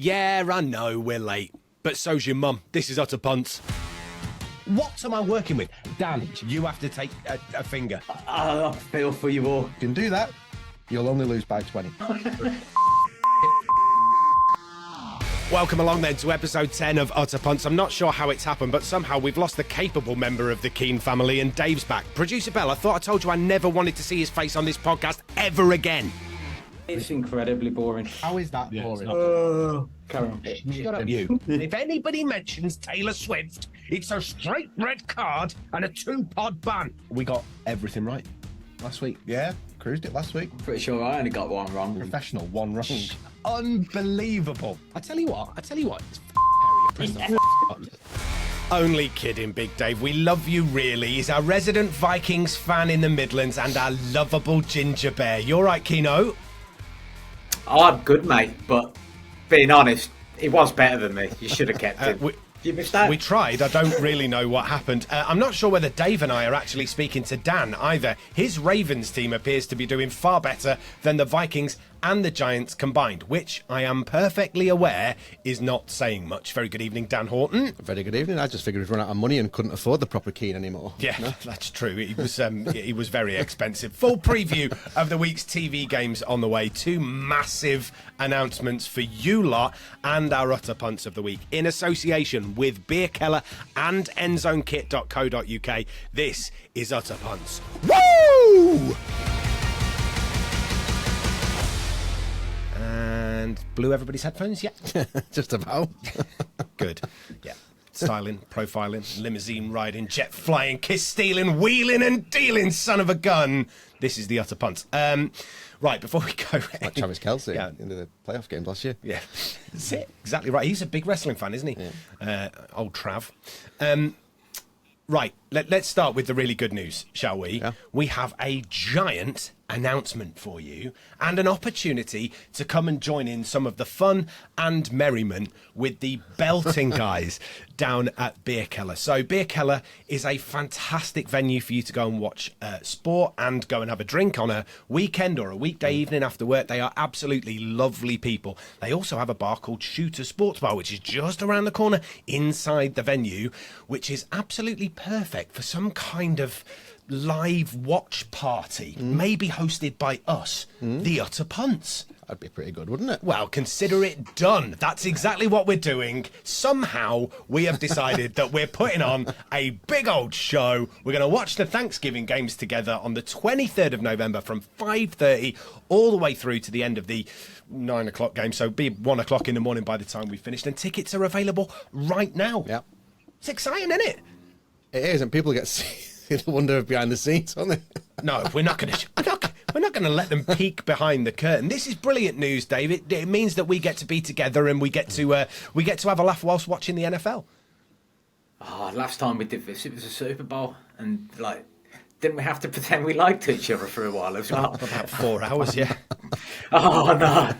Yeah, I know we're late, but so's your mum. This is Utter Punts. What am I working with? Dan, you have to take a finger. I feel for you all. You can do that. You'll only lose by 20. Welcome along then to episode 10 of Utter Punts. I'm not sure how it's happened, but somehow we've lost the capable member of the Keane family, and Dave's back. Producer Bell, I thought I told you I never wanted to see his face on this podcast ever again. It's incredibly boring. How is that boring? Carry on. Shut up, you. If anybody mentions Taylor Swift, it's a straight red card and a 2-pod ban. We got everything right last week. Yeah, cruised it last week. Pretty sure I only got one wrong. Professional, one wrong. Unbelievable. I tell you what, it's Harry. Press the button. Only kidding, Big Dave. We love you, really. He's our resident Vikings fan in the Midlands and our lovable ginger bear. You all right, Keno? Oh, I'm good, mate, but being honest, he was better than me. You should have kept him. You missed that? We tried. I don't really know what happened. I'm not sure whether Dave and I are actually speaking to Dan either. His Ravens team appears to be doing far better than the Vikings and the Giants combined, which I am perfectly aware is not saying much. Very good evening, Dan Horton. Very good evening. I just figured we'd run out of money and couldn't afford the proper Keane anymore. Yeah, no? That's true. He was very expensive. Full preview of the week's TV games on the way. 2 massive announcements for you lot and our Utter Punts of the week in association with Bierkeller and endzonekit.co.uk. This is Utter Punts. Woo! And blew everybody's headphones yet? Just about. Good. Yeah. Styling, profiling, limousine riding, jet flying, kiss stealing, wheeling and dealing, son of a gun. This is the Utter Punts. Right, before we go... Like Travis Kelce in the playoff games last year. Yeah, that's it. Exactly right. He's a big wrestling fan, isn't he? Yeah. Old Trav. Right, let's start with the really good news, shall we? Yeah. We have a giant announcement for you and an opportunity to come and join in some of the fun and merriment with the belting guys down at Bierkeller. So Bierkeller is a fantastic venue for you to go and watch sport and go and have a drink on a weekend or a weekday evening after work. They are absolutely lovely people. They also have a bar called Shooter Sports Bar, which is just around the corner inside the venue, which is absolutely perfect for some kind of live watch party, maybe hosted by us, the Utter Punts. That'd be pretty good, wouldn't it? Well, consider it done. That's exactly what we're doing. Somehow we have decided that we're putting on a big old show. We're going to watch the Thanksgiving games together on the 23rd of November from 5:30 all the way through to the end of the 9 o'clock game. So be 1 o'clock in the morning by the time we've finished. And tickets are available right now. Yeah. It's exciting, isn't it? It is, and people get the wonder of behind the scenes, don't they? No, we're not going to let them peek behind the curtain. This is brilliant news, Dave. It means that we get to be together and we get to have a laugh whilst watching the NFL. Oh, last time we did this, it was a Super Bowl, and didn't we have to pretend we liked each other for a while as well? About 4 hours, yeah. Oh no,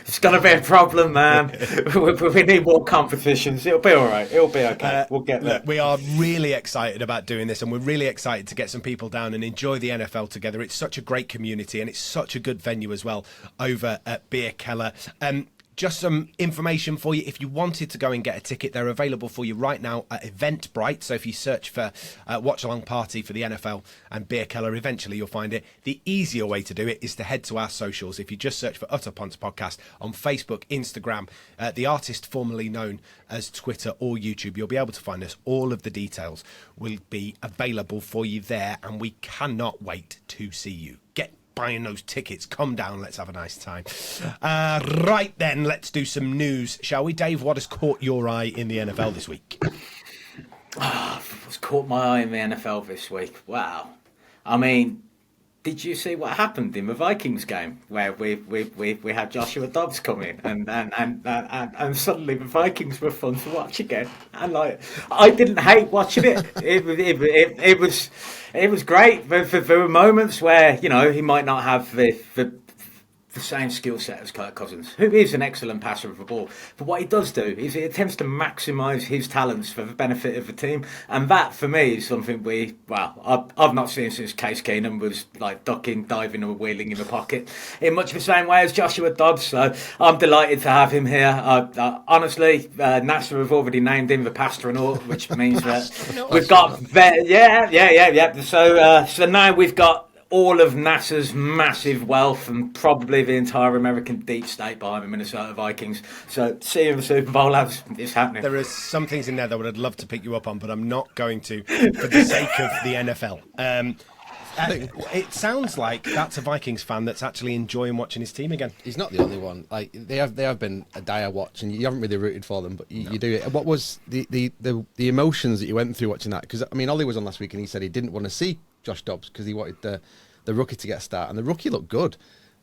it's gonna be a problem, man. We need more competitions. It'll be all right. It'll be okay. We'll get there. Look, we are really excited about doing this, and we're really excited to get some people down and enjoy the NFL together. It's such a great community, and it's such a good venue as well over at Bierkeller. Just some information for you. If you wanted to go and get a ticket, they're available for you right now at Eventbrite. So if you search for Watch Along Party for the NFL and Bierkeller, eventually you'll find it. The easier way to do it is to head to our socials. If you just search for Utter Punts Podcast on Facebook, Instagram, the artist formerly known as Twitter or YouTube, you'll be able to find us. All of the details will be available for you there, and we cannot wait to see you. Get buying those tickets. Come down, let's have a nice time. Right then, let's do some news, shall we? Dave, what has caught your eye in the NFL this week? What's caught my eye in the NFL this week? Wow. I mean, did you see what happened in the Vikings game where we had Joshua Dobbs come in and suddenly the Vikings were fun to watch again, and I didn't hate watching it. It was great. There were moments where he might not have the the same skill set as Kirk Cousins, who is an excellent passer of the ball. But what he does do is he attempts to maximise his talents for the benefit of the team. And that, for me, is something I've not seen since Case Keenum was like ducking, diving or wheeling in the pocket in much the same way as Joshua Dobbs. So I'm delighted to have him here. Honestly, NASA have already named him the Pastronaut, which means that we've got... So now we've got all of NASA's massive wealth and probably the entire American deep state behind the Minnesota Vikings. So see you in the Super Bowl, lads. It's happening. There are some things in there that I'd love to pick you up on, but I'm not going to for the sake of the NFL. It sounds like that's a Vikings fan that's actually enjoying watching his team again. He's not the only one. Like they have been a dire watch, and you haven't really rooted for them, but you do it. What was the emotions that you went through watching that? Because I mean, Ollie was on last week, and he said he didn't want to see Josh Dobbs because he wanted the rookie to get a start, and the rookie looked good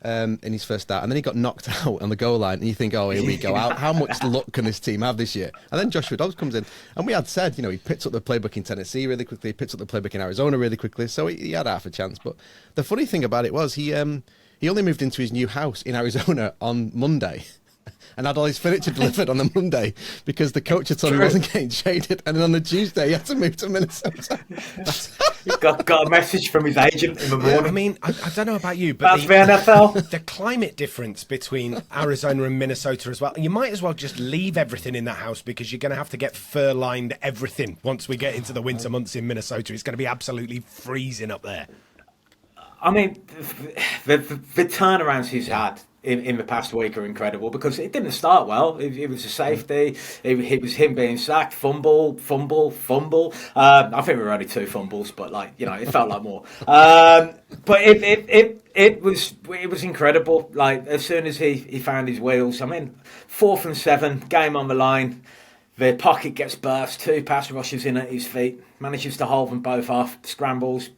in his first start, and then he got knocked out on the goal line, and you think, oh, here we go. How much luck can this team have this year? And then Joshua Dobbs comes in, and we had said, he picked up the playbook in Tennessee really quickly, he picked up the playbook in Arizona really quickly, so he had half a chance. But the funny thing about it was he only moved into his new house in Arizona on Monday. And had all his furniture delivered on the Monday because the coach had told him he wasn't getting traded. And then on the Tuesday, he had to move to Minnesota. He got a message from his agent in the morning. I mean, I don't know about you, but that's the NFL. The climate difference between Arizona and Minnesota as well. You might as well just leave everything in that house because you're going to have to get fur-lined everything once we get into the winter months in Minnesota. It's going to be absolutely freezing up there. I mean, the turnarounds he's had in the past week are incredible because it didn't start well. It was a safety. It was him being sacked, fumble. I think we were only 2 fumbles, but it felt like more. But it was incredible. Like as soon as he found his wheels, I mean, 4th and 7, game on the line. The pocket gets burst, 2 pass rushes in at his feet, manages to hold them both off, scrambles,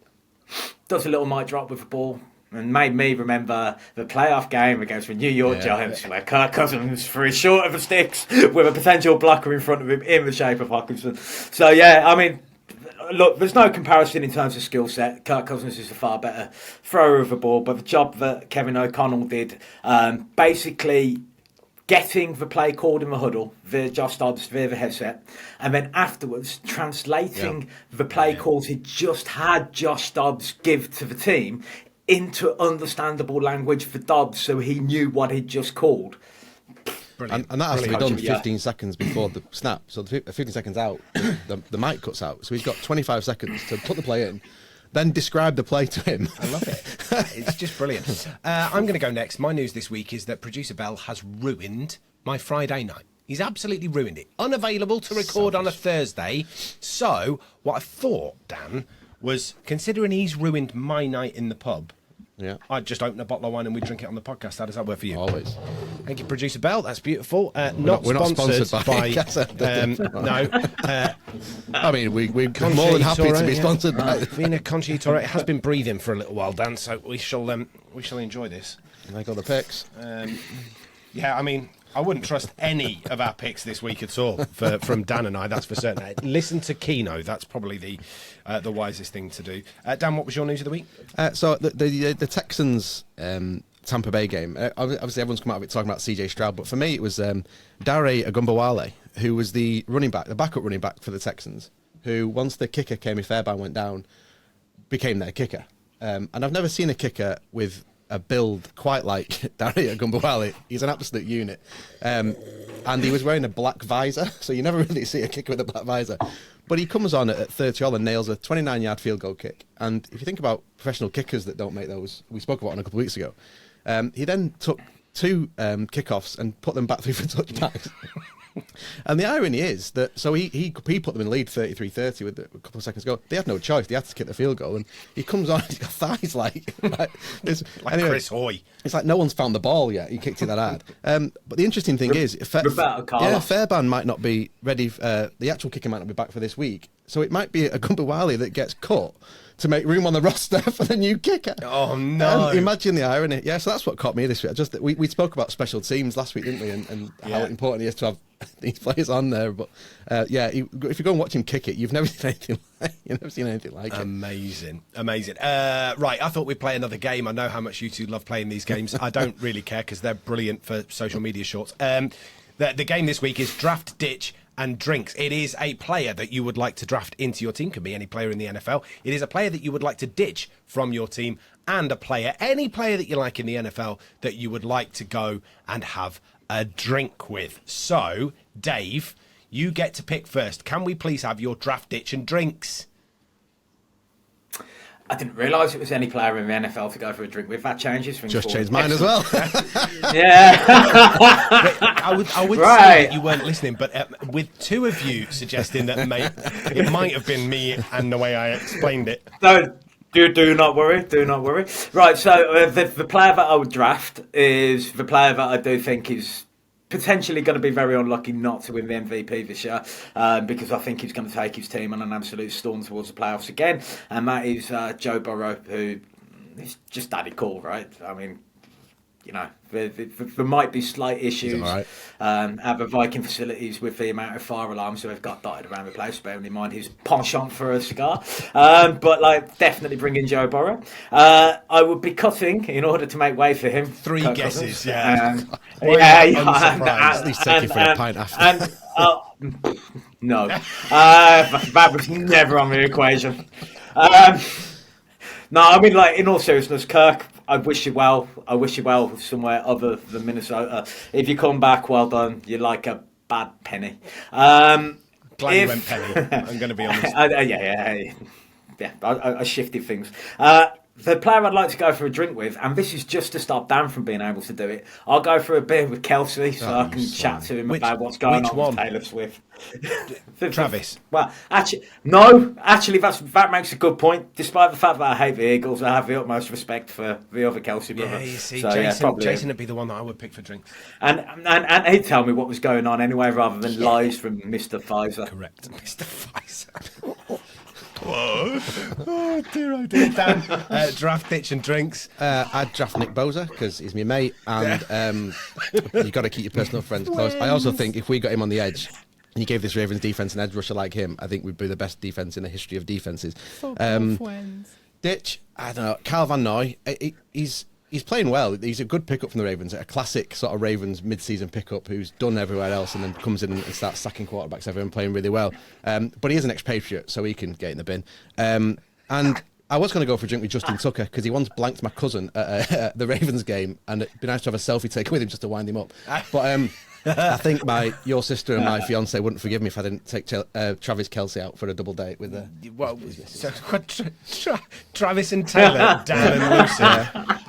does a little mic drop with the ball. And made me remember the playoff game against the New York Giants, where Kirk Cousins threw short of the sticks with a potential blocker in front of him in the shape of Hockenson. So, I mean, look, there's no comparison in terms of skill set. Kirk Cousins is a far better thrower of the ball, but the job that Kevin O'Connell did, basically getting the play called in the huddle via Josh Dobbs, via the headset, and then afterwards translating the play calls he just had Josh Dobbs give to the team into understandable language for Dobbs so he knew what he'd just called. And that has to be done 15 seconds before the snap. So 15 seconds out, the mic cuts out. So he's got 25 seconds to put the play in, then describe the play to him. I love it. It's just brilliant. I'm going to go next. My news this week is that producer Bell has ruined my Friday night. He's absolutely ruined it. Unavailable to record on a Thursday. So what I thought, Dan, was considering he's ruined my night in the pub, I'd just open a bottle of wine and we'd drink it on the podcast. How does that work for you? Always. Thank you, producer Bell. That's beautiful. We're not sponsored by no. I mean, we're more than happy to be sponsored by Vina Conchitora. It has been breathing for a little while, Dan, so we shall enjoy this. And I got the picks. I mean, I wouldn't trust any of our picks this week at all from Dan and I, that's for certain. Listen to Keno, that's probably the wisest thing to do. Dan, what was your news of the week? So the Texans Tampa Bay game, obviously everyone's come out of it talking about CJ Stroud, but for me it was Dare Agumbawale, who was the backup running back for the Texans, who once the kicker, Kami Fairbairn, went down, became their kicker. And I've never seen a kicker with a build quite like Dare Agumbawale. He's an absolute unit. And he was wearing a black visor, so you never really see a kicker with a black visor. But he comes on at 30-all and nails a 29-yard field goal kick. And if you think about professional kickers that don't make those, we spoke about one a couple of weeks ago, he then took 2 kickoffs and put them back through for touchdowns. And the irony is that, so he put them in lead 33-30 with a couple of seconds to go. They had no choice. They had to kick the field goal. And he comes on, he's got thighs like anyway, Chris Hoy. It's like no one's found the ball yet. He kicked it that hard. But the interesting thing is, Fairbairn might not be ready. The actual kicker might not be back for this week. So it might be a Agumbawale that gets cut to make room on the roster for the new kicker. Oh, no. Imagine the irony. Yeah, so that's what caught me this week. We spoke about special teams last week, didn't we? And how important it is to have these players on there. But if you go and watch him kick it, you've never seen anything like it. Amazing. Right, I thought we'd play another game. I know how much you two love playing these games. I don't really care because they're brilliant for social media shorts. The game this week is Draft, Ditch and Drinks. It is a player that you would like to draft into your team. Can be any player in the NFL. It is a player that you would like to ditch from your team, and any player that you like in the NFL that you would like to go and have a drink with. So, Dave, you get to pick first. Can we please have your Draft, Ditch and Drinks? I didn't realise it was any player in the NFL to go for a drink with. That changes things. Just changed mine as well. Yeah. I would say that you weren't listening, but with two of you suggesting that it might have been me and the way I explained it. No, do not worry. Right, so the player that I would draft is the player that I do think is potentially going to be very unlucky not to win the MVP this year, because I think he's going to take his team on an absolute storm towards the playoffs again, and that is Joe Burrow, who is just daddy cool, right? I mean, you know, there might be slight issues right. At the Viking facilities with the amount of fire alarms that they've got dotted around the place, bearing in mind his penchant for a cigar. But definitely bring in Joe Burrow. I would be cutting in order to make way for him. Three Kirk guesses, Cousins. yeah. At least take you for a pint after. No, that was never on the equation. No, I mean, in all seriousness, Kirk, I wish you well. I wish you well somewhere other than Minnesota. If you come back, well done. You're like a bad penny. Glad you went penny. I'm going to be honest. I shifted things. The player I'd like to go for a drink with, and this is just to stop Dan from being able to do it, I'll go for a beer with Kelsey so I can chat to him about what's going on with Taylor Swift. Travis. Well, actually, that makes a good point. Despite the fact that I hate the Eagles, I have the utmost respect for the other Kelsey brother. Yeah, you see, so, Jason would be the one that I would pick for drinks. And he'd tell me what was going on anyway, rather than lies from Mr. Pfizer. Correct, Mr. Pfizer. Whoa. Oh dear, Dan. Draft, Ditch and Drinks. I'd draft Nick Bosa because he's my mate, and you've got to keep your personal friends close. I also think if we got him on the edge and you gave this Ravens defence an edge rusher like him, I think we'd be the best defence in the history of defences. Ditch, I don't know, Kyle Van Noy, he's playing well. He's a good pickup from the Ravens, a classic sort of Ravens mid-season pickup who's done everywhere else and then comes in and starts sacking quarterbacks everywhere and playing really well. But he is an ex-Patriot, so he can get in the bin. And I was going to go for a drink with Justin Tucker because he once blanked my cousin at the Ravens game, and it'd be nice to have a selfie taken with him just to wind him up. But I think your sister and my fiance wouldn't forgive me if I didn't take Travis Kelce out for a double date with her. Travis and Taylor, Dan and Lucy.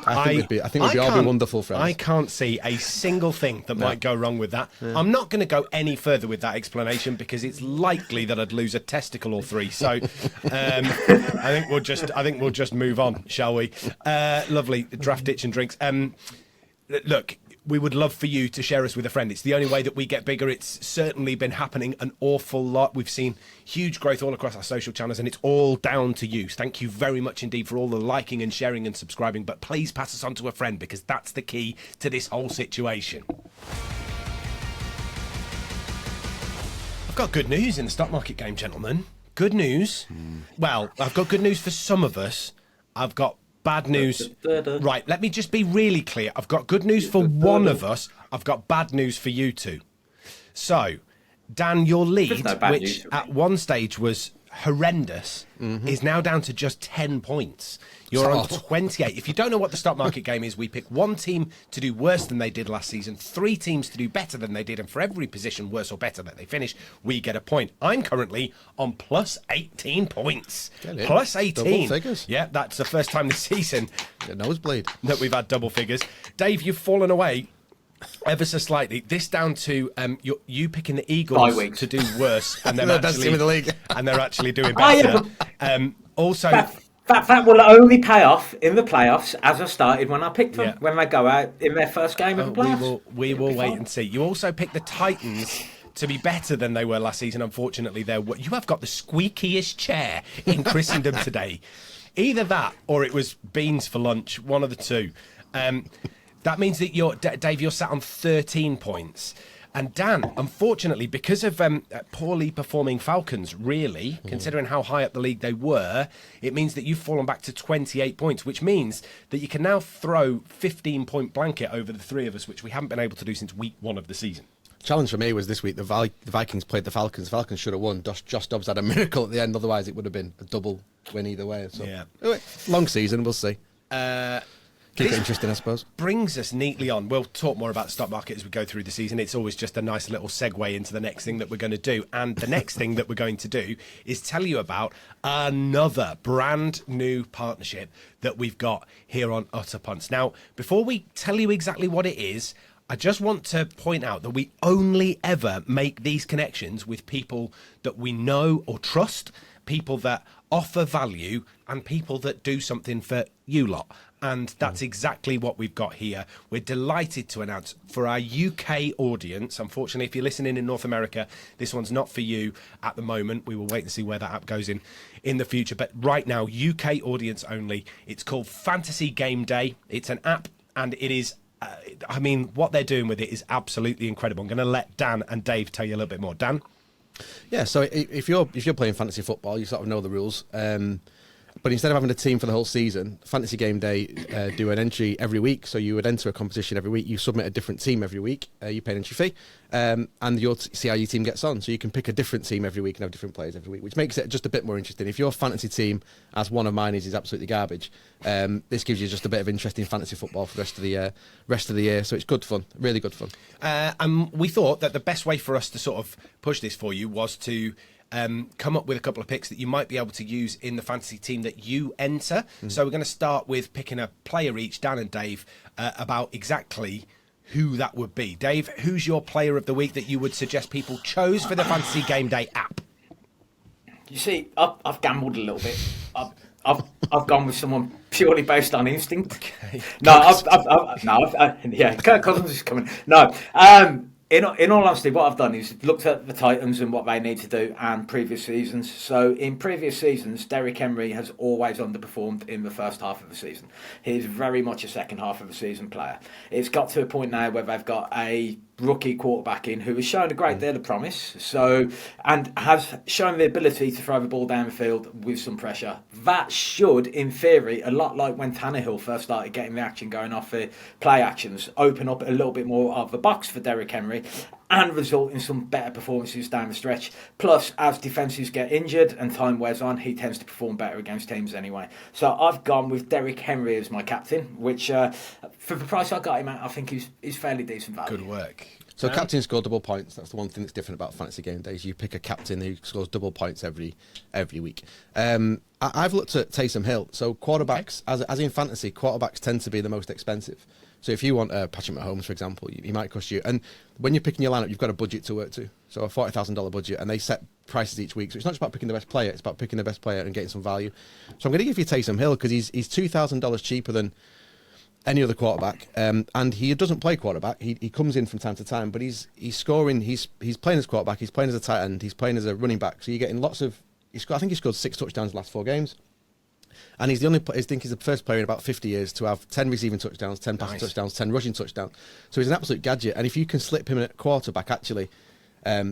I think we'd all be wonderful friends. I can't see a single thing that might go wrong with that. Yeah. I'm not going to go any further with that explanation because it's likely that I'd lose a testicle or three. So I think we'll just move on, shall we? Lovely Draft, Ditch and Drinks. Look, we would love for you to share us with a friend. It's the only way that we get bigger. It's certainly been happening an awful lot. We've seen huge growth all across our social channels, and it's all down to you. Thank you very much indeed for all the liking and sharing and subscribing. But please pass us on to a friend because that's the key to this whole situation. I've got good news in the stock market game, gentlemen. Good news. Well, I've got good news for some of us. I've got bad news. Right, let me just be really clear. I've got good news for one of us. I've got bad news for you two. So, Dan, your lead, which at one stage was horrendous, is now down to just 10 points. You're on 28. If you don't know what the stock market game is, we pick one team to do worse than they did last season, 3 teams to do better than they did, and for every position worse or better that they finish, we get a point. I'm currently on plus 18 points. Plus 18. Double figures. Yeah, that's the first time this season nosebleed that we've had double figures. Dave, you've fallen away ever so slightly. This down to you picking the Eagles to do worse, and they're actually in the league, and they're actually doing better. Also, that will only pay off in the playoffs, as I started when I picked them when they go out in their first game of the playoffs. We will wait and see. You also picked the Titans to be better than they were last season. Unfortunately, you have got the squeakiest chair in Christendom today. Either that, or it was beans for lunch. One of the two. That means that Dave, you're sat on 13 points. And Dan, unfortunately, because of poorly performing Falcons, really, considering how high up the league they were, it means that you've fallen back to 28 points, which means that you can now throw 15-point blanket over the three of us, which we haven't been able to do since week 1 of the season. Challenge for me was this week, the Vikings played the Falcons. The Falcons should have won. Josh Dobbs had a miracle at the end, otherwise it would have been a double win either way. So. Yeah. Long season, we'll see. Keep it interesting, I suppose. Brings us neatly on. We'll talk more about the stock market as we go through the season. It's always just a nice little segue into the next thing that we're going to do. And the next thing that we're going to do is tell you about another brand new partnership that we've got here on Utter Punts. Now, before we tell you exactly what it is, I just want to point out that we only ever make these connections with people that we know or trust, people that offer value, and people that do something for you lot. And that's exactly what we've got here. We're delighted to announce for our UK audience, unfortunately, if you're listening in North America, this one's not for you at the moment. We will wait and see where that app goes in the future. But right now, UK audience only. It's called Fantasy Game Day. It's an app, and it is, what they're doing with it is absolutely incredible. I'm going to let Dan and Dave tell you a little bit more. Dan? Yeah, so if you're playing fantasy football, you sort of know the rules. But instead of having a team for the whole season, Fantasy Game Day do an entry every week. So you would enter a competition every week. You submit a different team every week. You pay an entry fee, and you'll see how your team gets on. So you can pick a different team every week and have different players every week, which makes it just a bit more interesting. If your fantasy team, as one of mine is absolutely garbage, this gives you just a bit of interesting fantasy football for the rest of the year. So it's good fun, really good fun. And we thought that the best way for us to sort of push this for you was to come up with a couple of picks that you might be able to use in the fantasy team that you enter. So we're going to start with picking a player each, Dan and Dave, about exactly who that would be. Dave, who's your player of the week that you would suggest people chose for the Fantasy Game Day app? You see, I've gambled a little bit. I've gone with someone purely based on instinct. Okay. Kirk Cousins is coming. No. In all honesty, what I've done is looked at the Titans and what they need to do and previous seasons. So in previous seasons, Derrick Henry has always underperformed in the first half of the season. He's very much a second half of the season player. It's got to a point now where they've got a rookie quarterback in who has shown a great deal of promise, and has shown the ability to throw the ball down the field with some pressure. That should, in theory, a lot like when Tannehill first started getting the action going off the play actions, open up a little bit more of the box for Derrick Henry and result in some better performances down the stretch. Plus, as defences get injured and time wears on, he tends to perform better against teams anyway. So I've gone with Derrick Henry as my captain, which for the price I got him at, I think he's fairly decent value. Good work. So captains score double points. That's the one thing that's different about Fantasy Game Days. You pick a captain who scores double points every week. I've looked at Taysom Hill. So quarterbacks, as in fantasy, quarterbacks tend to be the most expensive. So if you want Patrick Mahomes, for example, he might cost you. And when you're picking your lineup, you've got a budget to work to. So a $40,000 budget, and they set prices each week. So it's not just about picking the best player; it's about picking the best player and getting some value. So I'm going to give you Taysom Hill because he's $2,000 cheaper than any other quarterback, and he doesn't play quarterback. He comes in from time to time, but he's scoring. He's playing as quarterback. He's playing as a tight end. He's playing as a running back. So you're getting lots of. I think he scored 6 touchdowns in the last 4 games, and he's the only. I think he's the first player in about 50 years to have 10 receiving touchdowns, 10 passing touchdowns, 10 rushing touchdowns. So he's an absolute gadget. And if you can slip him at quarterback, actually,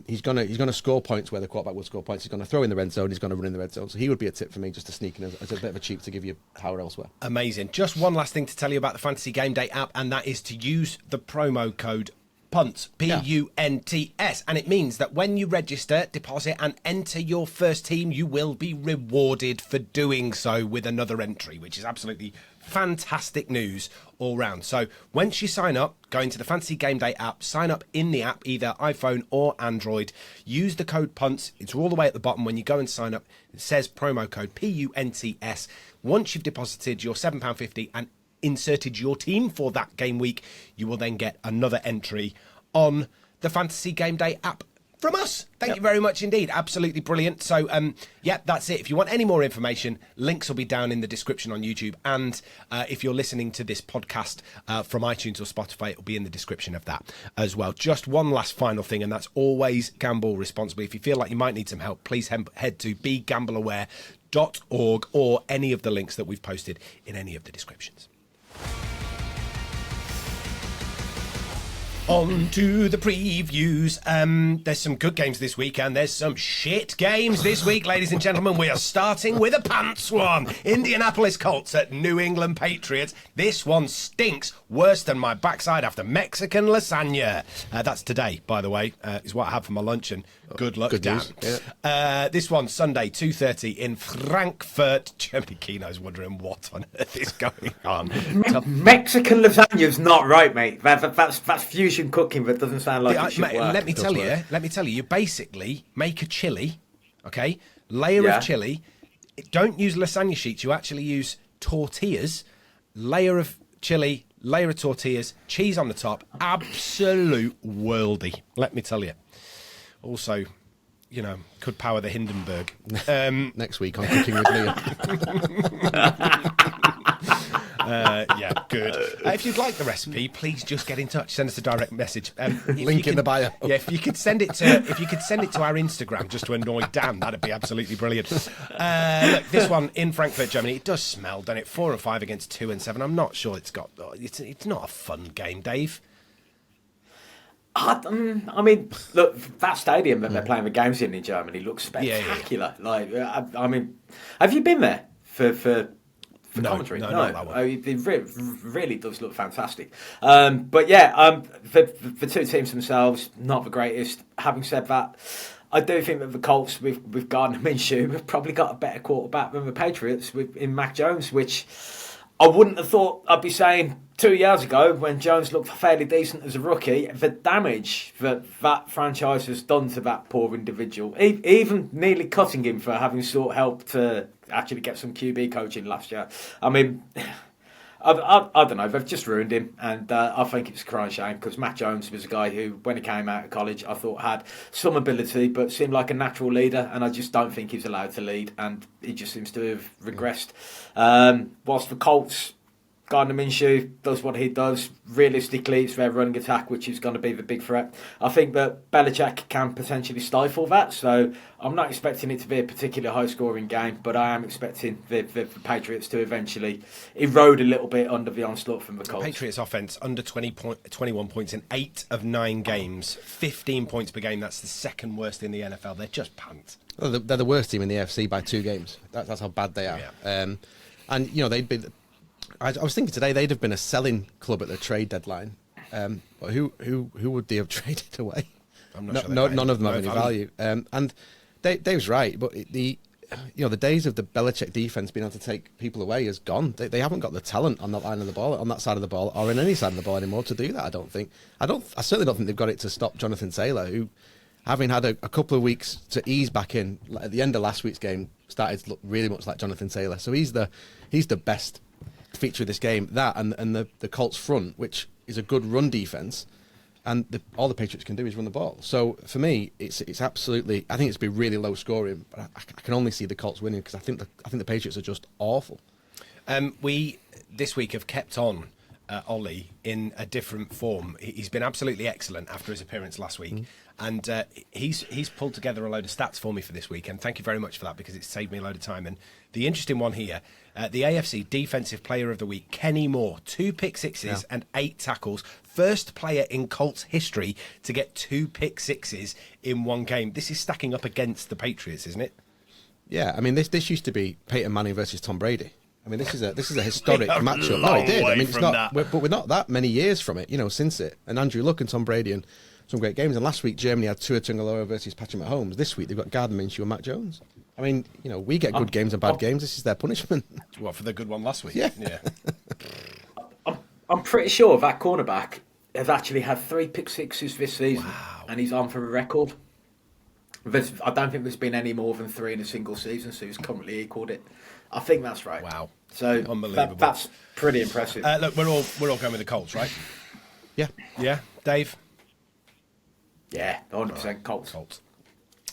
he's gonna score points where the quarterback will score points. He's gonna throw in the red zone. He's gonna run in the red zone. So he would be a tip for me just to sneak in as a bit of a cheap to give you power elsewhere. Amazing. Just one last thing to tell you about the Fantasy Game Day app, and that is to use the promo code PUNTS, P-U-N-T-S, and it means that when you register, deposit and enter your first team, you will be rewarded for doing so with another entry, which is absolutely fantastic news all round. So once you sign up, go into the Fantasy Game Day app, sign up in the app, either iPhone or Android, use the code PUNTS. It's all the way at the bottom. When you go and sign up, it says promo code PUNTS. Once you've deposited your £7.50 and inserted your team for that game week, you will then get another entry on the Fantasy Game Day app from us. Thank you very much indeed. Absolutely brilliant. So, that's it. If you want any more information, links will be down in the description on YouTube. And if you're listening to this podcast from iTunes or Spotify, it will be in the description of that as well. Just one last final thing, and that's always gamble responsibly. If you feel like you might need some help, please head to begambleaware.org or any of the links that we've posted in any of the descriptions. On to the previews. There's some good games this week and there's some shit games this week, ladies and gentlemen. We are starting with a pants one. Indianapolis Colts at New England Patriots. This one stinks worse than my backside after Mexican lasagna. That's today, by the way, is what I had for my lunch, and good luck, Dan. Yeah. This one, Sunday, 2:30 in Frankfurt. Jeremy Keno's wondering what on earth is going on. Mexican lasagna's not right, mate. That's fusion cooking, but doesn't sound like it should work. Let me tell you, you basically make a chili, okay? Layer of chili. Don't use lasagna sheets. You actually use tortillas. Layer of chili, layer of tortillas, cheese on the top. Absolute worldy, let me tell you. Also, you know, could power the Hindenburg. Next week on Cooking with Liam. Yeah, good. If you'd like the recipe, please just get in touch. Send us a direct message. Link in the bio. Yeah, if you could send it to our Instagram just to annoy Dan, that'd be absolutely brilliant. Look, this one in Frankfurt, Germany, it does smell, doesn't it? 4 and 5 against 2 and 7. I'm not sure it's not a fun game, Dave. I mean, look, that stadium that they're playing the games in Germany looks spectacular. Yeah. Like, I mean, have you been there for commentary? No, not that one. It really does look fantastic. But yeah, the two teams themselves, not the greatest. Having said that, I do think that the Colts with Gardner Minshew have probably got a better quarterback than the Patriots in Mac Jones, which I wouldn't have thought I'd be saying 2 years ago when Jones looked fairly decent as a rookie. The damage that franchise has done to that poor individual, even nearly cutting him for having sought help to actually get some QB coaching last year. I mean, I don't know, they've just ruined him, and I think it's a crying shame, because Matt Jones was a guy who, when he came out of college, I thought had some ability but seemed like a natural leader, and I just don't think he's allowed to lead, and he just seems to have regressed. Whilst the Colts, Gardner Minshew does what he does. Realistically, it's their running attack which is going to be the big threat. I think that Belichick can potentially stifle that, so I'm not expecting it to be a particularly high-scoring game, but I am expecting the Patriots to eventually erode a little bit under the onslaught from the Colts. Patriots offense under 21 points in 8 of 9 games, 15 points per game. That's the second worst in the NFL. They're just pants. Well, they're the worst team in the AFC by 2 games. That's how bad they are. Yeah. And you know, they'd be. I was thinking today they'd have been a selling club at the trade deadline. But who would they have traded away? I'm not sure. None of them have any value. And Dave's right, but the days of the Belichick defense being able to take people away is gone. They haven't got the talent on that line of the ball, on that side of the ball, or in any side of the ball anymore to do that. I don't think. I certainly don't think they've got it to stop Jonathan Taylor, who, having had a couple of weeks to ease back in at the end of last week's game, started to look really much like Jonathan Taylor. So he's the best feature of this game, that and the Colts front, which is a good run defense, and all the Patriots can do is run the ball. So for me, it's absolutely, I think it's been really low scoring, but I can only see the Colts winning, because I think the Patriots are just awful. We this week have kept on Ollie in a different form. He's been absolutely excellent after his appearance last week. And he's pulled together a load of stats for me for this week, and thank you very much for that, because it's saved me a load of time. And the interesting one here, the AFC Defensive Player of the Week, Kenny Moore, 2 pick sixes and 8 tackles. First player in Colts history to get 2 pick sixes in one game. This is stacking up against the Patriots, isn't it? Yeah, I mean, this used to be Peyton Manning versus Tom Brady. I mean, this is a historic matchup. Oh, it did. I mean, it's not, but we're not that many years from it, since it. And Andrew Luck and Tom Brady and some great games. And last week, Germany had Tua Tagovailoa versus Patrick Mahomes. This week, they've got Gardner Minshew and Matt Jones. I mean, we get good games and bad games. This is their punishment. What, for the good one last week? Yeah. I'm pretty sure that cornerback has actually had 3 pick sixes this season. Wow. And he's on for a record. I don't think there's been any more than 3 in a single season, so he's currently equalled it. I think that's right. Wow. So unbelievable. That's pretty impressive. Look, we're all going with the Colts, right? Yeah. Yeah, Dave? Yeah, 100% Colts.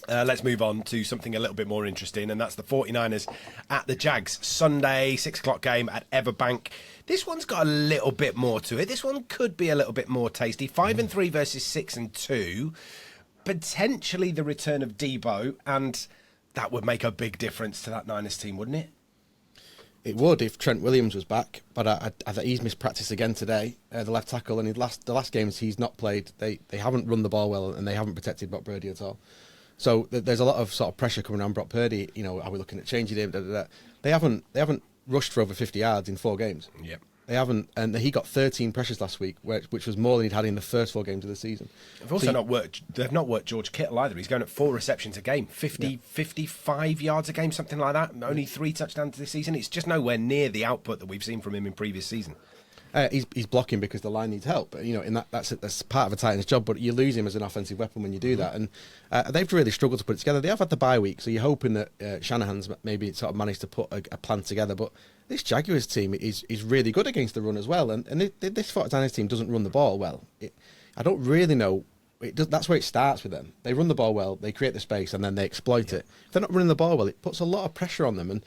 Let's move on to something a little bit more interesting, and that's the 49ers at the Jags. Sunday, 6 o'clock game at Everbank. This one's got a little bit more to it. This one could be a little bit more tasty. 5-3 versus 6-2. Potentially the return of Debo, and that would make a big difference to that Niners team, wouldn't it? It would if Trent Williams was back, but I think he's missed practice again today, the left tackle, and the last games he's not played. They haven't run the ball well, and they haven't protected Brock Purdy at all. So there's a lot of sort of pressure coming on Brock Purdy. You know, are we looking at changing him? They haven't rushed for over 50 yards in 4 games. Yep. They haven't, and he got 13 pressures last week, which was more than he'd had in the first 4 games of the season. They've not worked George Kittle either. He's going at 4 receptions a game, 55 yards a game, something like that. Only 3 touchdowns this season. It's just nowhere near the output that we've seen from him in previous season. He's blocking because the line needs help. You know, in that's part of a Titans job, but you lose him as an offensive weapon when you do that. And they've really struggled to put it together. They have had the bye week, so you're hoping that Shanahan's maybe sort of managed to put a plan together. But this Jaguars team is really good against the run as well. And this 49ers team doesn't run the ball well. I don't really know. That's where it starts with them. They run the ball well, they create the space, and then they exploit it. If they're not running the ball well, it puts a lot of pressure on them. And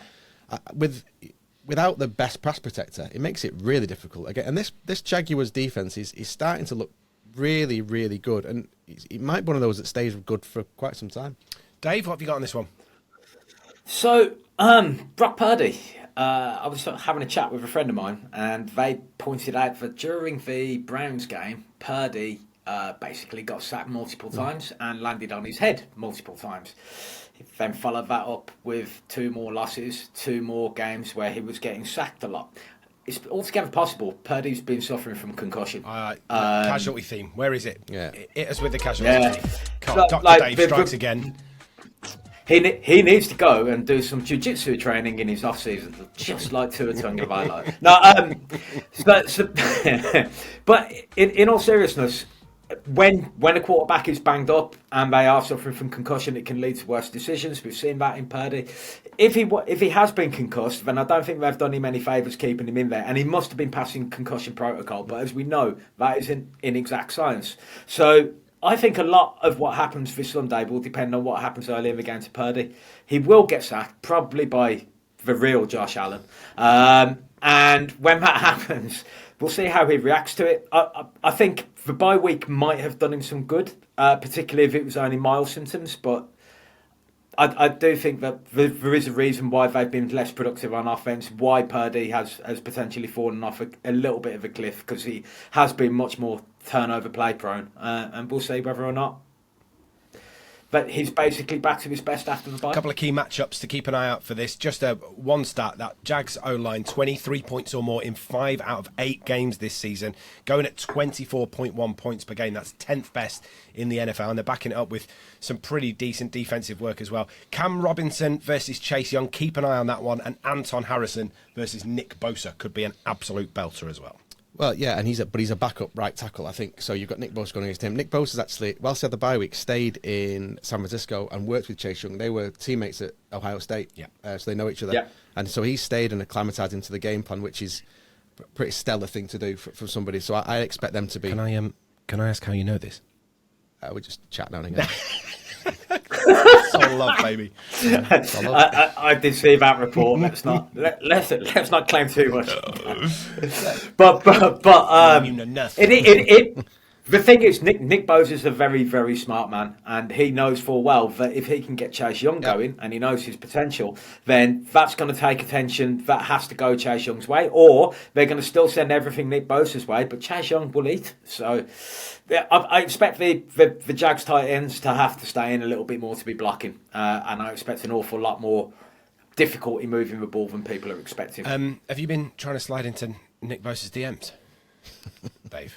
without the best pass protector, it makes it really difficult. Again, and this Jaguars defense is starting to look really, really good, and it might be one of those that stays good for quite some time. Dave, what have you got on this one? So, Brock Purdy, I was having a chat with a friend of mine, and they pointed out that during the Browns game, Purdy basically got sacked multiple times and landed on his head multiple times. He then followed that up with 2 more losses, 2 more games where he was getting sacked a lot. It's altogether possible Purdy's been suffering from concussion. Casualty theme. Where is it? Yeah. Hit us with the casualty theme. Dr. Like, Dave strikes again. He needs to go and do some jiu-jitsu training in his off-season, just like Tua Tagovailoa. But in all seriousness, when a quarterback is banged up and they are suffering from concussion, it can lead to worse decisions. We've seen that in Purdy. If he has been concussed, then I don't think they've done him any favours keeping him in there, and he must have been passing concussion protocol. But as we know, that is inexact science. So I think a lot of what happens this Sunday will depend on what happens early in the game to Purdy. He will get sacked, probably by the real Josh Allen. And when that happens, we'll see how he reacts to it. I think the bye week might have done him some good, particularly if it was only mild symptoms. But I do think that there is a reason why they've been less productive on offense, why Purdy has potentially fallen off a little bit of a cliff, because he has been much more turnover play prone. And we'll see whether or not. But he's basically back to his best after the bye. A couple of key matchups to keep an eye out for this. Just one stat, that Jags O-line, 23 points or more in 5 out of 8 games this season, going at 24.1 points per game. That's 10th best in the NFL, and they're backing it up with some pretty decent defensive work as well. Cam Robinson versus Chase Young, keep an eye on that one, and Anton Harrison versus Nick Bosa could be an absolute belter as well. Well, yeah, and he's a backup right tackle, I think. So you've got Nick Bosa going against him. Nick Bosa's actually, whilst he had the bye week, stayed in San Francisco and worked with Chase Young. They were teammates at Ohio State, so they know each other. Yeah. And so he stayed and acclimatised into the game plan, which is a pretty stellar thing to do for somebody. So I expect them to be. Can I ask how you know this? We just chat now and again. It's all love, baby. I did see that report. Let's not claim too much. but the thing is, Nick Bosa is a very, very smart man, and he knows full well that if he can get Chase Young going, and he knows his potential, then that's going to take attention that has to go Chase Young's way, or they're going to still send everything Nick Bosa's way, but Chase Young will eat. So I expect the Jags tight ends to have to stay in a little bit more to be blocking, and I expect an awful lot more difficulty moving the ball than people are expecting. Have you been trying to slide into Nick Bosa's DMs, Dave?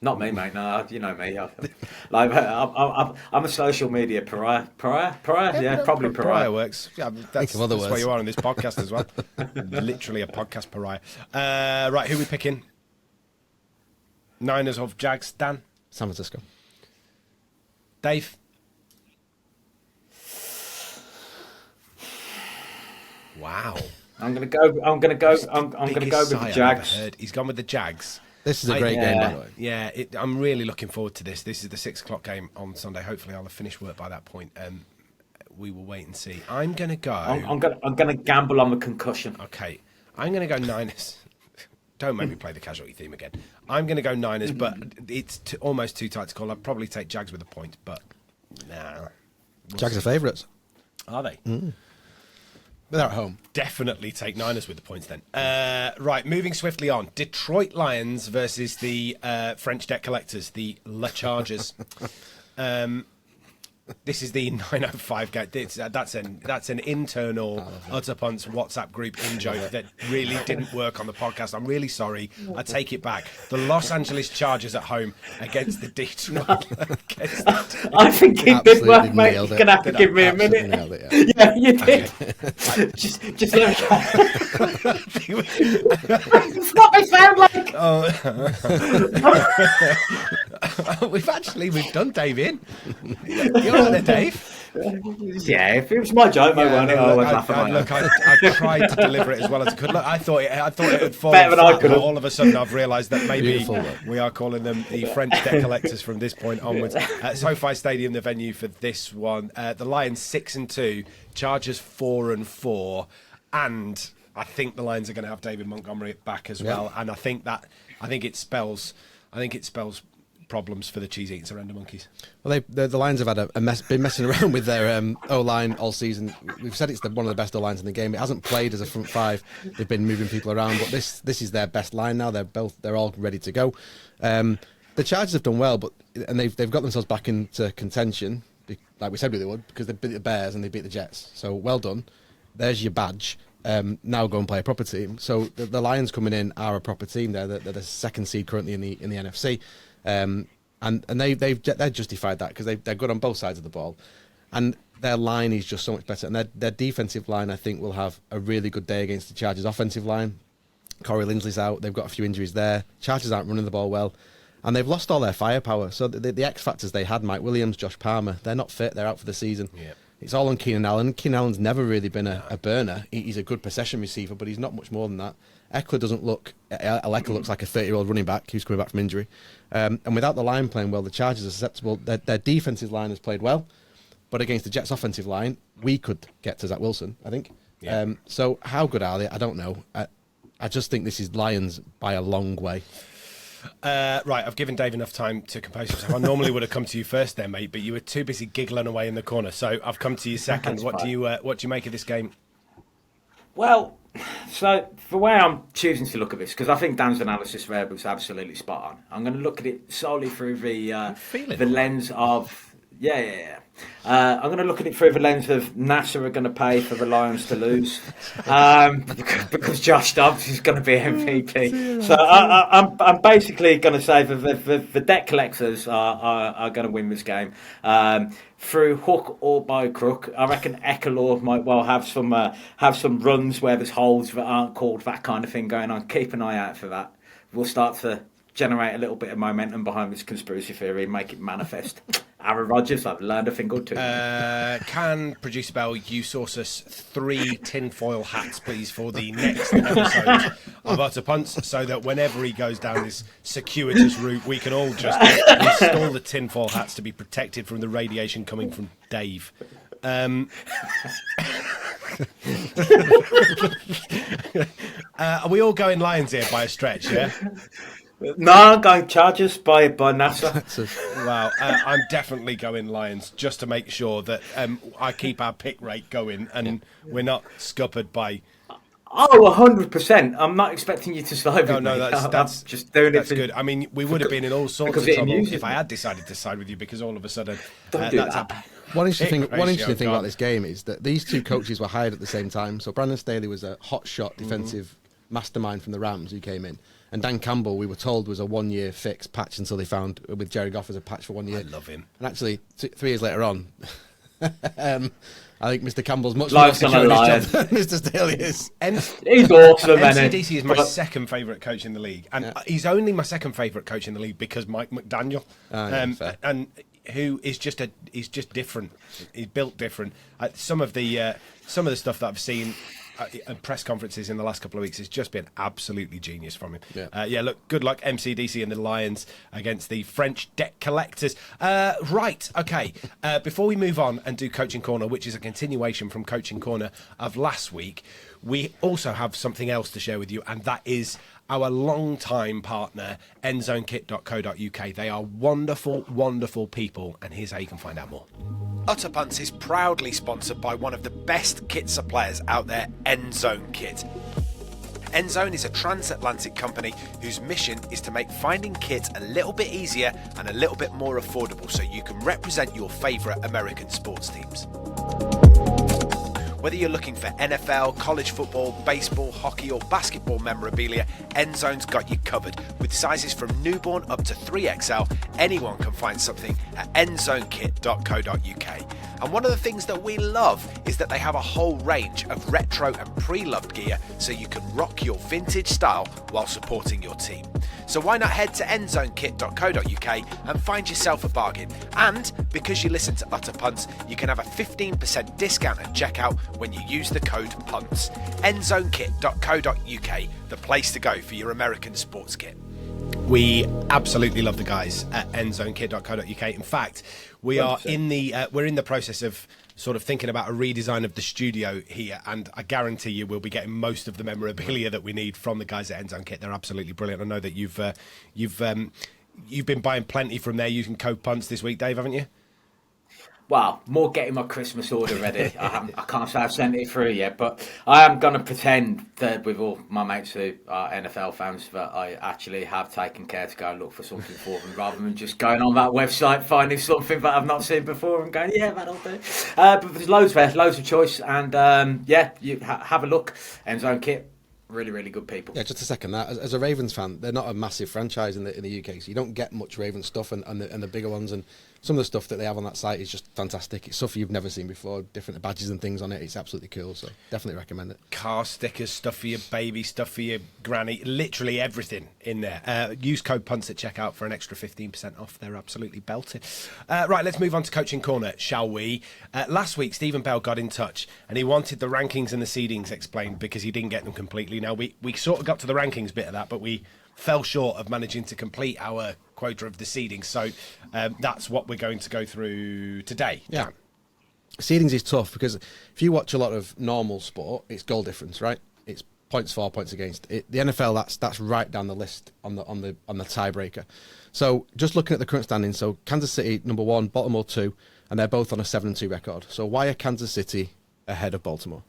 Not me, mate. No, you know me. I'm a social media pariah. Yeah, probably pariah. Works. Yeah, that's why you are on this podcast as well. Literally a podcast pariah. Right, who are we picking? Niners of Jags. Dan? San Francisco. Dave? Wow. I'm gonna go with the Jags. He's gone with the Jags. This is a great game, by the way. Yeah, I'm really looking forward to this. This is the 6:00 game on Sunday. Hopefully, I'll have finished work by that point. We will wait and see. I'm gonna go. I'm gonna gamble on the concussion. Okay, I'm gonna go Niners. Don't make me play the casualty theme again. I'm gonna go Niners, but it's almost too tight to call. I'd probably take Jags with a point, but nah. Jags are favourites. Are they? They're at home. Definitely take Niners with the points then. Right, moving swiftly on. Detroit Lions versus the French debt collectors, the Le Chargers. This is the 9:05 game. That's an internal Utter Punts WhatsApp group in-joke that really didn't work on the podcast. I'm really sorry. I take it back. The Los Angeles Chargers at home against the Detroit. I think it did work, mate. You're going to have to give me a minute. It, Yeah, you did. just let me go. It's what I sound like. We've done Dave in. You're on there, Dave. Yeah, if it was my joke, mate, won't it? I would laugh at look, I tried to deliver it as well as I could. Look, I thought it had fallen better than I flat, could but have. all of a sudden I've realised that maybe Beautiful. we are calling them the French debt collectors from this point onwards. SoFi Stadium, the venue for this one. The Lions 6-2, Chargers 4-4, and I think the Lions are going to have David Montgomery back as well. And I think it spells problems for the cheese-eating surrender monkeys. Well, the Lions have had been messing around with their O-line all season. We've said it's one of the best O-lines in the game. It hasn't played as a front five. They've been moving people around, but this is their best line now. They're all ready to go. The Chargers have done well, and they've got themselves back into contention, like we said they would, because they beat the Bears and they beat the Jets. So well done. There's your badge. Now go and play a proper team. So the Lions coming in are a proper team. They're the second seed currently in the NFC. And they're justified that because they're good on both sides of the ball, and their line is just so much better. And their defensive line, I think, will have a really good day against the Chargers' offensive line. Corey Linsley's out; they've got a few injuries there. Chargers aren't running the ball well, and they've lost all their firepower. So the X factors they had, Mike Williams, Josh Palmer, they're not fit. They're out for the season. Yeah. It's all on Keenan Allen. Keenan Allen's never really been a burner. He's a good possession receiver, but he's not much more than that. Eckler doesn't look... Eckler looks like a 30-year-old running back who's coming back from injury. And without the line playing well, the Chargers are susceptible. Their defensive line has played well, but against the Jets' offensive line, we could get to Zach Wilson, I think. Yeah. So how good are they? I don't know. I just think this is Lions by a long way. Right, I've given Dave enough time to compose himself. I normally would have come to you first there, mate, but you were too busy giggling away in the corner. So I've come to you second. What do you make of this game? Well, so the way I'm choosing to look at this, because I think Dan's analysis there was absolutely spot on. I'm going to look at it solely through the lens of I'm going to look at it through the lens of NASA are going to pay for the Lions to lose, because Josh Dobbs is going to be MVP. So I'm basically going to say that the debt collectors are going to win this game. Through hook or by crook, I reckon Eckler might well have some runs where there's holes that aren't called, that kind of thing going on. Keep an eye out for that. We'll start to generate a little bit of momentum behind this conspiracy theory and make it manifest. Aaron Rodgers, I've learned a thing or two. Can Producer Bell you source us 3 tinfoil hats, please, for the next episode of Utter Punts, so that whenever he goes down this circuitous route, we can all just install the tinfoil hats to be protected from the radiation coming from Dave. Are we all going Lions here by a stretch, yeah? No, I'm going Chargers by NASA. Wow, I'm definitely going Lions just to make sure that I keep our pick rate going and we're not scuppered by... Oh, 100%. I'm not expecting you to side with me. No, that's just doing that's it. good. I mean, we would have been in all sorts of trouble if I had decided to side with you, because all of a sudden... Don't do that. One interesting thing about this game is that these two coaches were hired at the same time. So Brandon Staley was a hotshot defensive mastermind from the Rams who came in. And Dan Campbell, we were told, was a 1-year fix patch until they found with Jerry Goff as a patch for 1 year. I love him. And actually, 3 years later on, I think Mr. Campbell's much Life's more on a secure in lie. his job than Mr. Staley is. He's awesome, MCDC is my second favourite coach in the league, and he's only my second favourite coach in the league because Mike McDaniel, and who is he's just different. He's built different. Some of the stuff that I've seen and press conferences in the last couple of weeks has just been absolutely genius from him. Look, good luck MCDC and the Lions against the French debt collectors. Right, okay. Before we move on and do Coaching Corner, which is a continuation from Coaching Corner of last week, we also have something else to share with you, and that is our long-time partner, endzonekit.co.uk. They are wonderful, wonderful people, and here's how you can find out more. Utter Punts is proudly sponsored by one of the best kit suppliers out there, Endzone Kit. Endzone is a transatlantic company whose mission is to make finding kit a little bit easier and a little bit more affordable so you can represent your favourite American sports teams. Whether you're looking for NFL, college football, baseball, hockey or basketball memorabilia, Endzone's got you covered. With sizes from newborn up to 3XL, anyone can find something at endzonekit.co.uk. And one of the things that we love is that they have a whole range of retro and pre-loved gear so you can rock your vintage style while supporting your team. So why not head to endzonekit.co.uk and find yourself a bargain. And because you listen to Utter Punts, you can have a 15% discount at checkout when you use the code PUNTS. endzonekit.co.uk, the place to go for your American sports kit. We absolutely love the guys at endzonekit.co.uk. In fact, we're in the process of sort of thinking about a redesign of the studio here, and I guarantee you we'll be getting most of the memorabilia that we need from the guys at Endzone Kit. They're absolutely brilliant. I know that you've been buying plenty from there using code PUNTS this week, Dave, haven't you? Well, more getting my Christmas order ready. I can't say I've sent it through yet, but I am going to pretend that with all my mates who are NFL fans that I actually have taken care to go and look for something for them rather than just going on that website, finding something that I've not seen before and going, yeah, that'll do. But there's loads of choice, and you have a look. Endzone Kit. Really, really good people. Yeah, just to second that, as a Ravens fan, they're not a massive franchise in the UK, so you don't get much Ravens stuff and the bigger ones, and some of the stuff that they have on that site is just fantastic. It's stuff you've never seen before, different badges and things on it. It's absolutely cool, so definitely recommend it. Car stickers, stuff for your baby, stuff for your granny, literally everything in there. Use code PUNTS at checkout for an extra 15% off. They're absolutely belted. Right, let's move on to Coaching Corner, shall we? Last week, Stephen Bell got in touch and he wanted the rankings and the seedings explained because he didn't get them completely. Now, we sort of got to the rankings bit of that, but we fell short of managing to complete our quota of the seedings. So that's what we're going to go through today. Yeah. Seedings is tough because if you watch a lot of normal sport, it's goal difference, right? It's points for, points against. The NFL, that's right down the list on the tiebreaker. So just looking at the current standings, so Kansas City number 1, Baltimore 2, and they're both on a 7-2 record. So why are Kansas City ahead of Baltimore?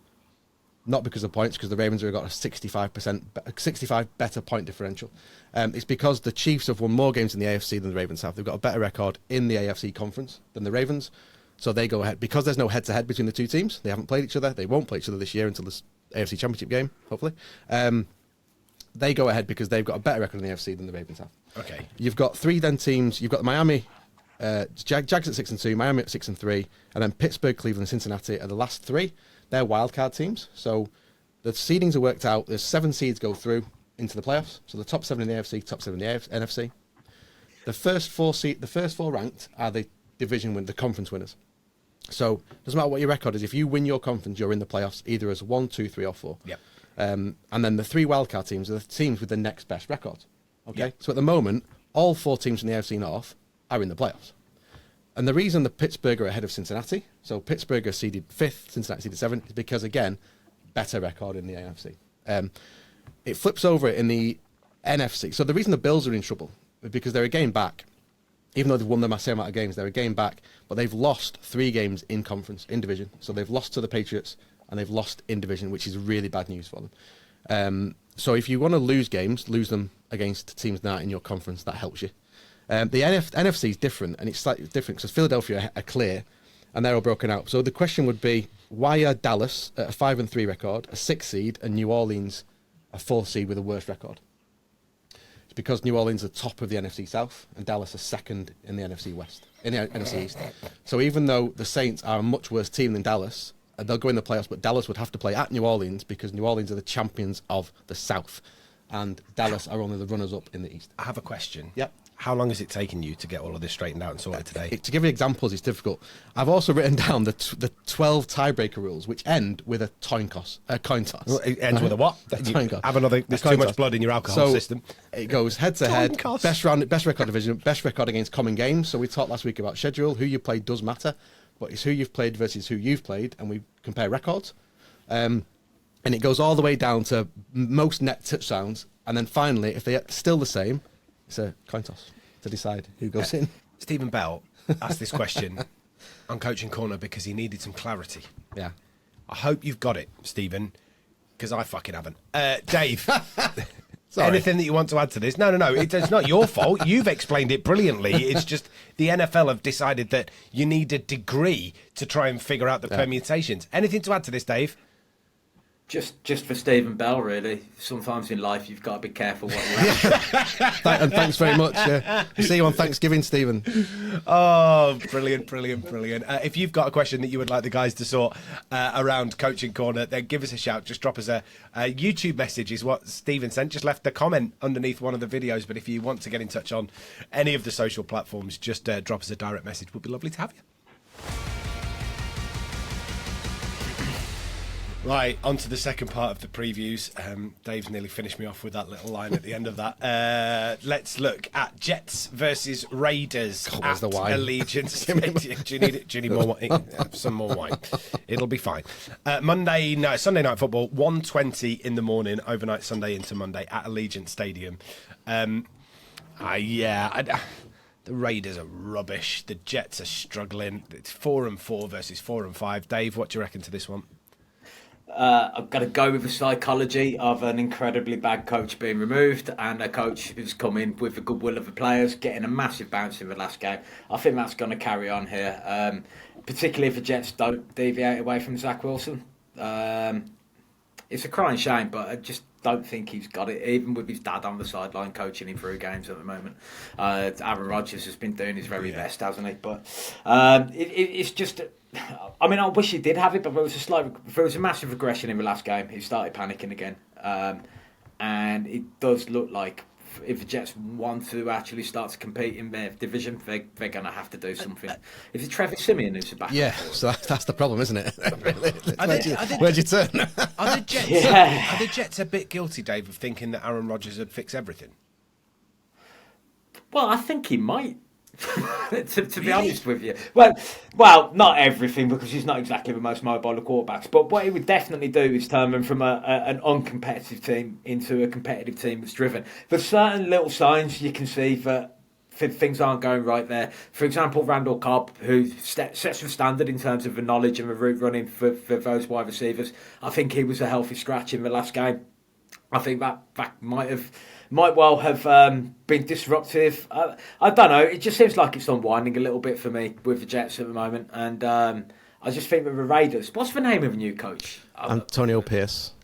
Not because of points, because the Ravens have got a 65 better point differential. It's because the Chiefs have won more games in the AFC than the Ravens have. They've got a better record in the AFC conference than the Ravens, so they go ahead. Because there's no head-to-head between the two teams, they haven't played each other. They won't play each other this year until the AFC Championship game, hopefully. They go ahead because they've got a better record in the AFC than the Ravens have. Okay. You've got 3 then teams. You've got Miami, Jags at 6-2, Miami at 6-3, and then Pittsburgh, Cleveland, and Cincinnati are the last 3. They're wildcard teams, so the seedings are worked out. There's 7 seeds go through into the playoffs. So the top 7 in the AFC, top 7 in the NFC. The first 4 ranked are the the conference winners. So it doesn't matter what your record is. If you win your conference, you're in the playoffs either as 1, 2, 3, or 4. Yep. And then the 3 wildcard teams are the teams with the next best record. Okay. Yep. So at the moment, all 4 teams in the AFC North are in the playoffs. And the reason the Pittsburgh are ahead of Cincinnati, so Pittsburgh are seeded 5th, Cincinnati seeded 7th, is because, again, better record in the AFC. It flips over in the NFC. So the reason the Bills are in trouble is because they're a game back. Even though they've won the same amount of games, they're a game back, but they've lost 3 games in conference, in division. So they've lost to the Patriots and they've lost in division, which is really bad news for them. So if you want to lose games, lose them against teams not in your conference. That helps you. The NFC is different, and it's slightly different because Philadelphia are clear, and they're all broken out. So the question would be, why are Dallas at a 5-3 record, a 6 seed, and New Orleans a 4 seed with a worse record? It's because New Orleans are top of the NFC South, and Dallas are second in the NFC West, in the NFC East. So even though the Saints are a much worse team than Dallas, they'll go in the playoffs, but Dallas would have to play at New Orleans because New Orleans are the champions of the South, and Dallas are only the runners-up in the East. I have a question. Yep. How long has it taken you to get all of this straightened out and sorted today? To give you examples, it's difficult. I've also written down the 12 tiebreaker rules, which end with a coin toss. Well, it ends with a what? Have another. There's too much blood in your alcohol system. It goes head to head. Best record division, best record against common games. So we talked last week about schedule. Who you played does matter, but it's who you've played versus who you've played, and we compare records. And it goes all the way down to most net touchdowns, and then finally, if they're still the same, it's a coin toss to decide who goes in. Stephen Bell asked this question on Coaching Corner because he needed some clarity. Yeah. I hope you've got it, Stephen, because I fucking haven't. Dave, Sorry. anything that you want to add to this? No. It's not your fault. You've explained it brilliantly. It's just the NFL have decided that you need a degree to try and figure out the permutations. Anything to add to this, Dave? Just for Stephen Bell, really. Sometimes in life you've got to be careful what you ask. And thanks very much. See you on Thanksgiving, Stephen. Oh, brilliant. If you've got a question that you would like the guys to sort around Coaching Corner, then give us a shout. Just drop us a YouTube message is what Stephen sent. Just left a comment underneath one of the videos. But if you want to get in touch on any of the social platforms, just drop us a direct message. Would be lovely to have you. Right, on to the second part of the previews. Dave's nearly finished me off with that little line at the end of that. Let's look at Jets versus Raiders at the wine. Allegiant Stadium. Do you need more wine? Some more wine. It'll be fine. Sunday Night Football, 1:20 in the morning, overnight Sunday into Monday at Allegiant Stadium. The Raiders are rubbish. The Jets are struggling. It's 4-4 versus 4-5. Dave, what do you reckon to this one? I've got to go with the psychology of an incredibly bad coach being removed and a coach who's come in with the goodwill of the players, getting a massive bounce in the last game. I think that's going to carry on here, particularly if the Jets don't deviate away from Zach Wilson. It's a crying shame, but I just don't think he's got it, even with his dad on the sideline coaching him through games at the moment. Aaron Rodgers has been doing his very best, hasn't he? But it's just... I mean, I wish he did have it, but there was a massive regression in the last game. He started panicking again, and it does look like if the Jets want to actually start to compete in their division, they're going to have to do something. Is it Trevor Siemian who's the back? Yeah, so that's the problem, isn't it? Where'd you turn? Are the Jets a bit guilty, Dave, of thinking that Aaron Rodgers would fix everything? Well, I think he might. to be honest with you, well, not everything, because he's not exactly the most mobile of quarterbacks. But what he would definitely do is turn them from an uncompetitive team into a competitive team that's driven. There's certain little signs you can see that things aren't going right there. For example, Randall Cobb, who sets the standard in terms of the knowledge and the route running for those wide receivers. I think he was a healthy scratch in the last game. I think that might well have been disruptive. I don't know. It just seems like it's unwinding a little bit for me with the Jets at the moment. And I just think with the Raiders, what's the name of the new coach? Antonio Pierce.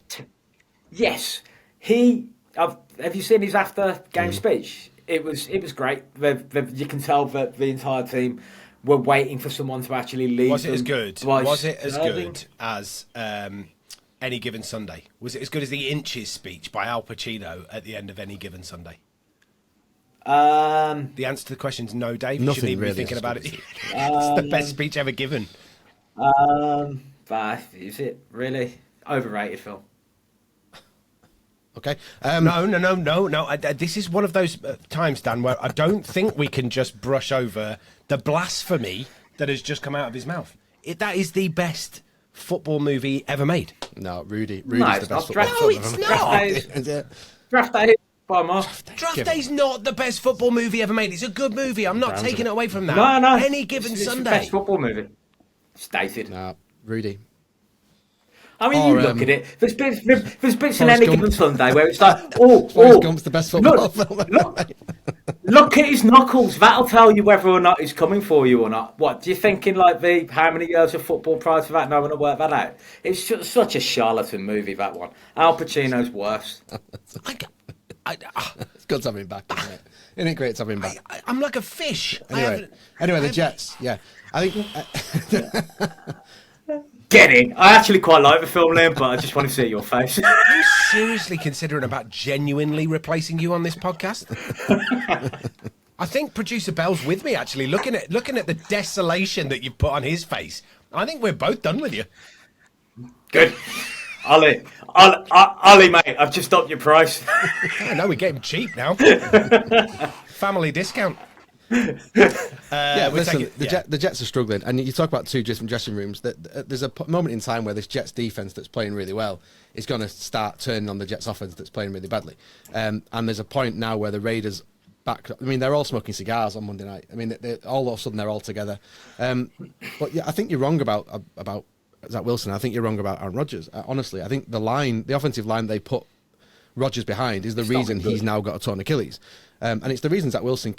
Yes. Have you seen his after-game speech? It was great. You can tell that the entire team were waiting for someone to actually lead. Was it as good? Was it as good as... Any Given Sunday? Was it as good as the Inches speech by Al Pacino at the end of Any Given Sunday? The answer to the question is no, Dave. You shouldn't even be thinking about it. It's the best speech ever given. But is it really overrated, Phil? Okay. No. This is one of those times, Dan, where I don't think we can just brush over the blasphemy that has just come out of his mouth. That is the best football movie ever made. No, Rudy's the best football. No, it's not. Draft Day by Mark. Draft Day's not the best football movie ever made. It's a good movie. I'm not taking it away from that. No. Any Given Sunday. It's the best football movie. Stated. No, Rudy. I mean, you look at it. There's bits in Forrest Any Gump. Given Sunday where it's like, Forrest Gump's the best football film. Look at his knuckles. That'll tell you whether or not he's coming for you or not. What do you think in like how many years of football prior to that? No one to work that out. It's just such a charlatan movie, that one. Al Pacino's worse. It's good to have him back, isn't it? Isn't it great to have him back? I'm like a fish. Anyway, the Jets. Yeah, I think. Get in. I actually quite like the film, Liam, but I just want to see your face. Are you seriously considering about genuinely replacing you on this podcast? I think producer Bell's with me, actually, looking at the desolation that you've put on his face. I think we're both done with you. Good. Ollie, mate, I've just upped your price. I know, we're getting cheap now. Family discount. Listen, the Jets are struggling, and you talk about two different dressing rooms. There's a moment in time where this Jets defense that's playing really well is going to start turning on the Jets offense that's playing really badly, and there's a point now where the Raiders back. I mean, they're all smoking cigars on Monday night. I mean, all of a sudden they're all together. But yeah, I think you're wrong about Zach Wilson. I think you're wrong about Aaron Rodgers. Honestly, I think the offensive line they put Rodgers behind is the reason he's now got a torn Achilles. And it's the reason Zach Wilson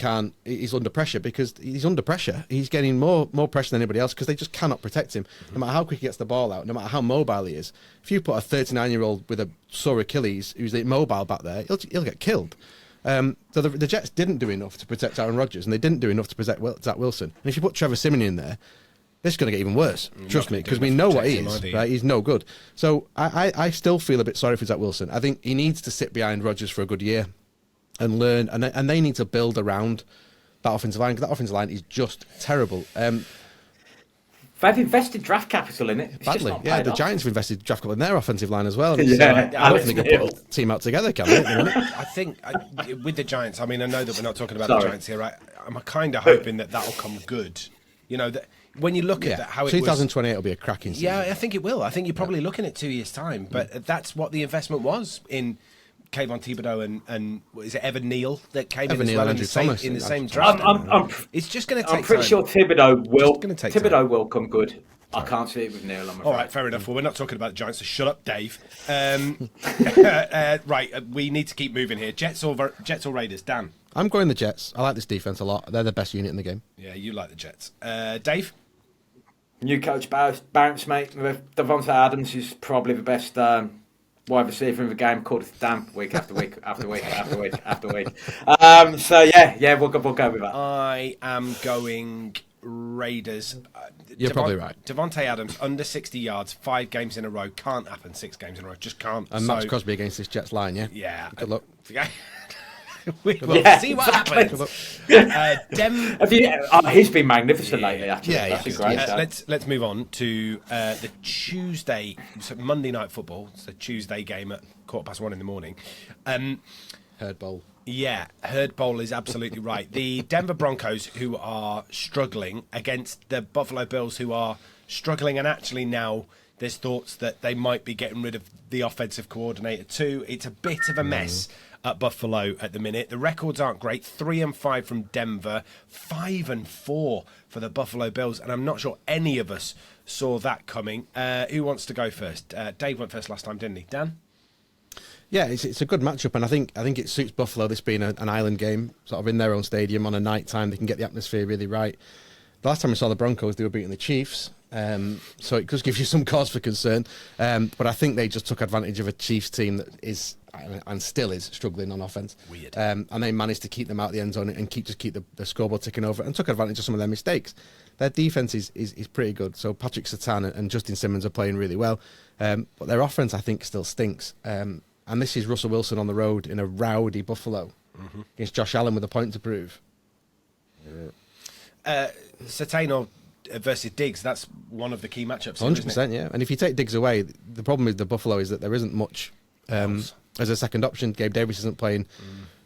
he's under pressure, because he's under pressure. He's getting more pressure than anybody else because they just cannot protect him. No matter how quick he gets the ball out, no matter how mobile he is. If you put a 39-year-old with a sore Achilles who's immobile back there, he'll get killed. So the Jets didn't do enough to protect Aaron Rodgers, and they didn't do enough to protect Zach Wilson. And if you put Trevor Siemian in there, this is going to get even worse. Trust me, because we know what he is. Right? He's no good. So I still feel a bit sorry for Zach Wilson. I think he needs to sit behind Rodgers for a good year and learn, and they need to build around that offensive line, because that offensive line is just terrible. They've invested draft capital in it. It's badly. Yeah, the Giants have invested draft capital in their offensive line as well. Yeah, I don't think they can put a team out together, can they? I think with the Giants, I mean, I know that we're not talking about the Giants here, right? I'm kind of hoping that'll come good. You know, that when you look at how it 2028 will be a cracking season. Yeah, I think it will. I think you're probably looking at 2 years' time, but that's what the investment was in Kayvon Thibodeau and is it Evan Neal that came in as well in the same draft? It's just going to take time. I'm pretty sure Thibodeau will come good. I can't see it with Neal. All right, fair enough. Well, we're not talking about the Giants, so shut up, Dave. Right, we need to keep moving here. Jets or Raiders? Dan? I'm going the Jets. I like this defense a lot. They're the best unit in the game. Yeah, you like the Jets. Dave? New coach bounce, mate. Devontae Adams is probably the best wide receiver in the game. Called it damn week after week after week after week after week. So yeah, we'll go with that. I am going Raiders. You're probably right. Devontae Adams under 60 yards, 5 games in a row. Can't happen 6 games in a row. Just can't. And Max Crosby against this Jets line, yeah? Yeah. Good luck. We will see what happens. He's been magnificent lately, actually. Yeah, That's a great let's move on to the Tuesday, Monday Night Football. It's a Tuesday game at 1:15 in the morning. Herd Bowl. Yeah, Herd Bowl is absolutely right. The Denver Broncos, who are struggling, against the Buffalo Bills, who are struggling, and actually now there's thoughts that they might be getting rid of the offensive coordinator too. It's a bit of a mess at Buffalo at the minute. The records aren't great. 3-5 from Denver, 5-4 for the Buffalo Bills, and I'm not sure any of us saw that coming. Who wants to go first? Dave went first last time, didn't he? Dan? Yeah, it's a good matchup, and I think it suits Buffalo, this being an island game, sort of in their own stadium on a night time. They can get the atmosphere really right. The last time we saw the Broncos, they were beating the Chiefs, so it does give you some cause for concern. But I think they just took advantage of a Chiefs team that is and still is struggling on offense. Weird. And they managed to keep them out of the end zone and keep the scoreboard ticking over, and took advantage of some of their mistakes. Their defense is pretty good. So Patrick Surtain and Justin Simmons are playing really well, but their offense, I think, still stinks. And this is Russell Wilson on the road in a rowdy Buffalo against Josh Allen with a point to prove. Surtain versus Diggs, that's one of the key matchups. 100%, yeah. And if you take Diggs away, the problem with the Buffalo is that there isn't much as a second option. Gabe Davis isn't playing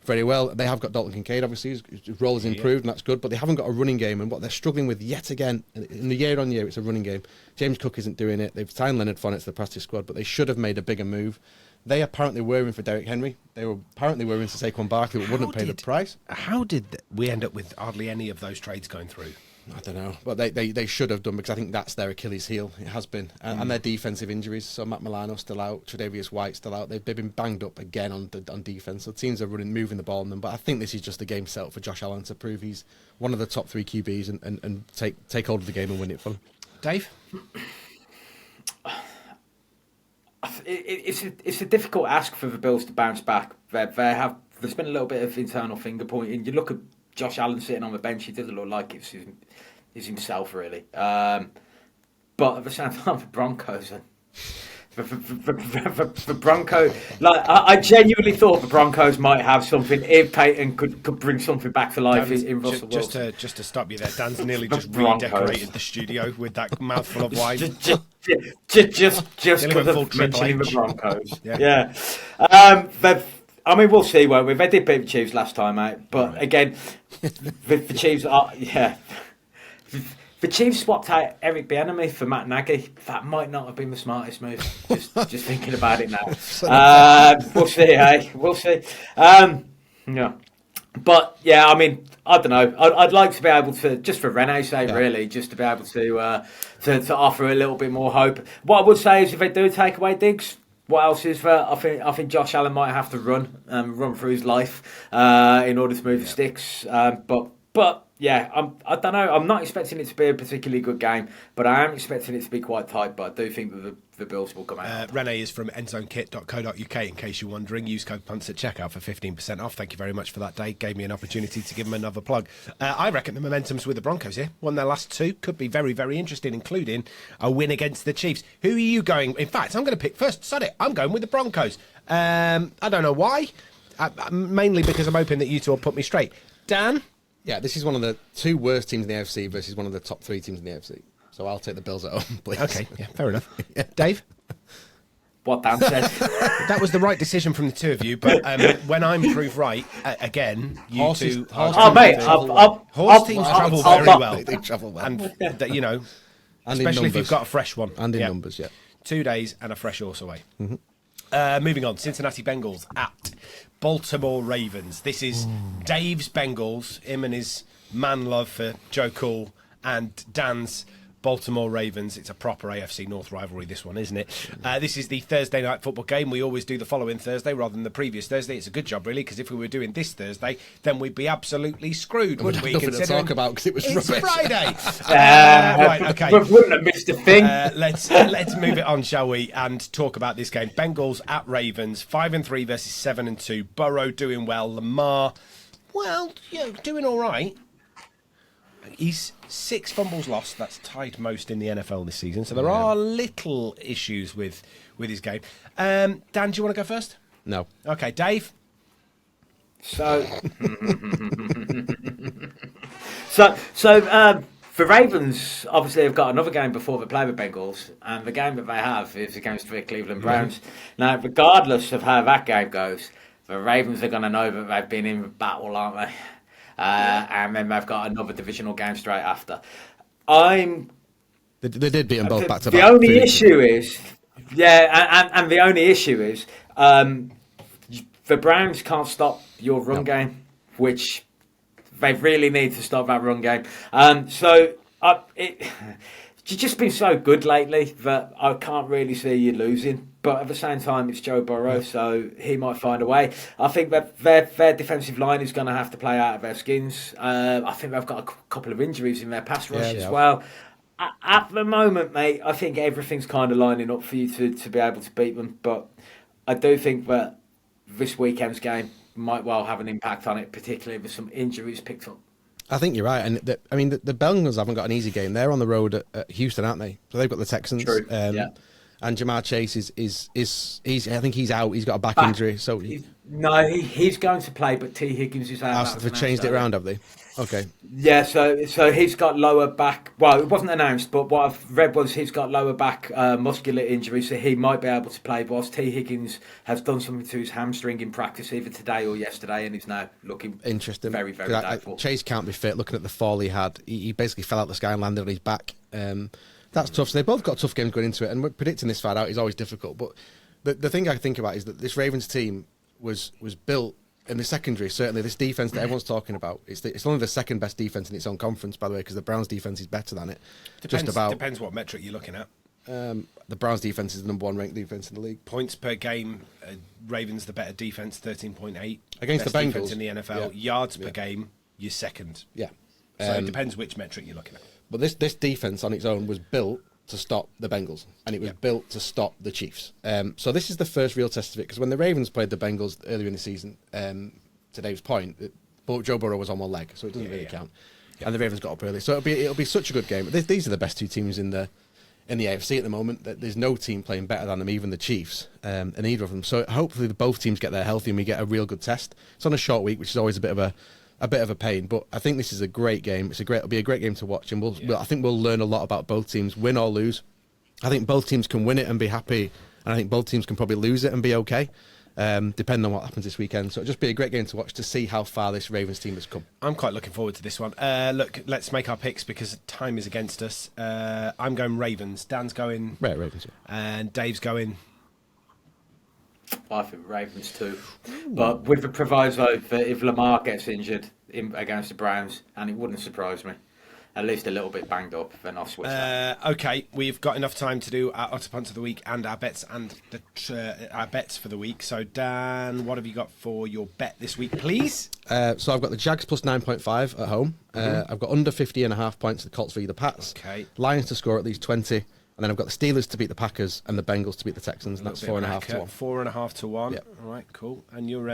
very well. They have got Dalton Kincaid, obviously. His role has improved, and that's good, but they haven't got a running game. And what they're struggling with yet again, in the year on year, it's a running game. James Cook isn't doing it. They've signed Leonard Fournette to the practice squad, but they should have made a bigger move. They apparently were in for Derrick Henry. They were apparently in for Saquon Barkley, but wouldn't pay the price. How did we end up with hardly any of those trades going through? I don't know, but they should have done, because I think that's their Achilles heel. It has been, and their defensive injuries. So Matt Milano still out, Tre'Davious White still out. They've been banged up again on defense. So teams are moving the ball on them. But I think this is just a game set for Josh Allen to prove he's one of the top 3 QBs and take hold of the game and win it for them. Dave? It's a difficult ask for the Bills to bounce back. There's been a little bit of internal finger pointing. You look at Josh Allen sitting on the bench; he doesn't look like it's himself really. But at the same time, the Broncos, the Broncos, like I genuinely thought the Broncos might have something. If Peyton could bring something back to life in Russell Wilson. Just to stop you there, Dan's nearly just redecorated the studio with that mouthful of wine. Just for the mentioning the Broncos. Yeah. I mean, we'll see, won't we? They did beat the Chiefs last time out, but again, the Chiefs are, the Chiefs swapped out Eric Bieniemy for Matt Nagy. That might not have been the smartest move. Just thinking about it now. We'll see, eh? We'll see. Yeah. But yeah, I mean, I don't know. I'd like to be able to, just for Rene's sake, really, just to be able to offer a little bit more hope. What I would say is, if they do take away Diggs, what else is there? I think Josh Allen might have to run through his life in order to move the sticks. But yeah, I don't know. I'm not expecting it to be a particularly good game, but I am expecting it to be quite tight. But I do think that the Bills will come out. Rene is from endzonekit.co.uk, in case you're wondering. Use code punts at checkout for 15% off. Thank you very much for that, Dave. Gave me an opportunity to give him another plug. I reckon the momentum's with the Broncos here. Won their last two. Could be very, very interesting, including a win against the Chiefs. Who are you going? In fact, I'm going to pick first. Sod it. I'm going with the Broncos. I don't know why. Mainly because I'm hoping that you two will put me straight. Dan? Yeah, this is one of the two worst teams in the AFC versus one of the top three teams in the AFC. So I'll take the Bills at home, please. Okay, yeah, fair enough. Dave? What Dan said. That was the right decision from the two of you, but when I'm proved right, again, you Horses- two... horse Oh, mate, Horse teams travel very well. They travel well. And, you know, And in especially if numbers. you've got a fresh one. And in Yeah. numbers, yeah. 2 days and a fresh horse away. Moving on, Cincinnati Bengals at Baltimore Ravens. This is Dave's Bengals, him and his man love for Joe Cool, and Dan's Baltimore Ravens. It's a proper AFC North rivalry, this one, isn't it? This is the Thursday night football game. We always do the following Thursday rather than the previous Thursday. It's a good job, really, because if we were doing this Thursday, then we'd be absolutely screwed, wouldn't we? Nothing to talk about because it was It's rubbish. Friday. Right, okay. We wouldn't have missed a thing. Let's move it on, shall we, and talk about this game. Bengals at Ravens, 5-3 versus 7-2. Burrow doing well. Lamar, well, doing all right. He's 6 fumbles lost. That's tied most in the NFL this season. So there are little issues with his game. Dan, do you want to go first? No. Okay, Dave. So for Ravens, obviously they've got another game before they play the Bengals, and the game that they have is against the Cleveland Browns. Now, regardless of how that game goes, the Ravens are going to know that they've been in battle, aren't they? And then they've got another divisional game straight after. They did beat them both back to back. The only issue is, and the only issue is, the Browns can't stop your run game, which they really need to stop that run game. You've just been so good lately that I can't really see you losing. But at the same time, it's Joe Burrow, so he might find a way. I think that their defensive line is going to have to play out of their skins. I think they've got a couple of injuries in their pass rush as well. At the moment, mate, I think everything's kind of lining up for you to be able to beat them. But I do think that this weekend's game might well have an impact on it, particularly with some injuries picked up. I think you're right. And the Bengals haven't got an easy game. They're on the road at Houston, aren't they? So they've got the Texans. True. And Jamar Chase is I think he's out. He's got a back injury. So he's going to play, but T. Higgins is out. they've changed it around, have they? Okay. Yeah, so he's got lower back. Well, it wasn't announced, but what I've read was he's got lower back muscular injury, so he might be able to play. Whilst T. Higgins has done something to his hamstring in practice either today or yesterday, and is now looking interesting. Very, very doubtful. Chase can't be fit. Looking at the fall he had, he basically fell out the sky and landed on his back. That's tough. So they both got tough games going into it, and predicting this far out is always difficult. But the thing I think about is that this Ravens team was built in the secondary. Certainly, this defense that everyone's talking about, it's only the second best defense in its own conference, by the way, because the Browns' defense is better than it. Depends what metric you're looking at. The Browns' defense is the number 1 ranked defense in the league. Points per game, Ravens the better defense, 13.8 against best the Bengals defense in the NFL. Yards per game, you're second. Yeah. So it depends which metric you're looking at. But this defense on its own was built to stop the Bengals, and it was built to stop the Chiefs. So this is the first real test of it, because when the Ravens played the Bengals earlier in the season, to Dave's point, Joe Burrow was on one leg, so it doesn't really count. And the Ravens got up early, so it'll be such a good game. These are the best two teams in the AFC at the moment. There's no team playing better than them, even the Chiefs, and either of them. So hopefully both teams get there healthy and we get a real good test. It's on a short week, which is always a bit of a pain, but I think this is a great game. It'll be a great game to watch, and I think we'll learn a lot about both teams, win or lose. I think both teams can win it and be happy, and I think both teams can probably lose it and be okay, depending on what happens this weekend. So it'll just be a great game to watch to see how far this Ravens team has come. I'm quite looking forward to this one. Look, let's make our picks because time is against us. I'm going Ravens. Dan's going Ravens, and Dave's going. I think Ravens too. But with the proviso that if Lamar gets injured against the Browns, and it wouldn't surprise me, at least a little bit banged up, then I'll switch that. Okay, we've got enough time to do our Utter Punts of the week and our bets our bets for the week. So, Dan, what have you got for your bet this week, please? So I've got the Jags plus 9.5 at home. I've got under 50.5 points. The Colts v the Pats. Okay. Lions to score at least 20. And then I've got the Steelers to beat the Packers and the Bengals to beat the Texans. And that's 4.5 to 1. 4.5 to 1. Yep. All right, cool. And you're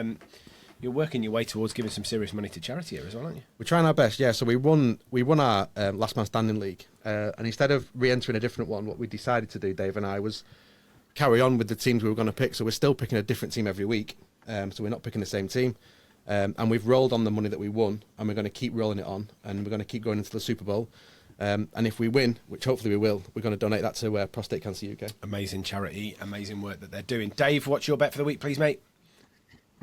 working your way towards giving some serious money to charity here as well, aren't you? We're trying our best, yeah. So we won our last man standing league, and instead of re-entering a different one, what we decided to do, Dave and I, was carry on with the teams we were going to pick. So we're still picking a different team every week. So we're not picking the same team, and we've rolled on the money that we won, and we're going to keep rolling it on, and we're going to keep going into the Super Bowl. And if we win, which hopefully we will, we're going to donate that to Prostate Cancer UK. Amazing charity, amazing work that they're doing. Dave, what's your bet for the week, please, mate?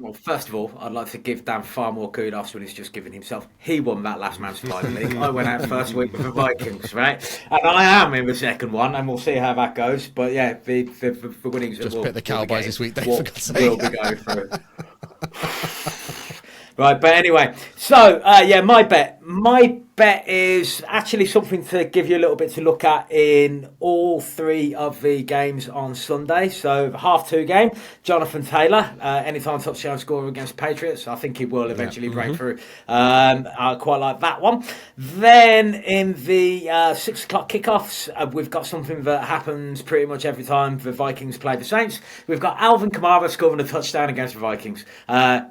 Well, first of all, I'd like to give Dan far more kudos when he's just given himself. He won that last man standing league. I went out first week with the Vikings, right? And I am in the second one, and we'll see how that goes. But yeah, the winnings just pick the Cowboys this week, Dave, for God's sake. We'll be going through. Right, but anyway, so my bet is actually something to give you a little bit to look at in all three of the games on Sunday. So the 2:30 game, Jonathan Taylor, anytime touchdown scorer against Patriots. I think he will eventually break through. I quite like that one. Then in the 6 o'clock kickoffs, we've got something that happens pretty much every time the Vikings play the Saints. We've got Alvin Kamara scoring a touchdown against the Vikings.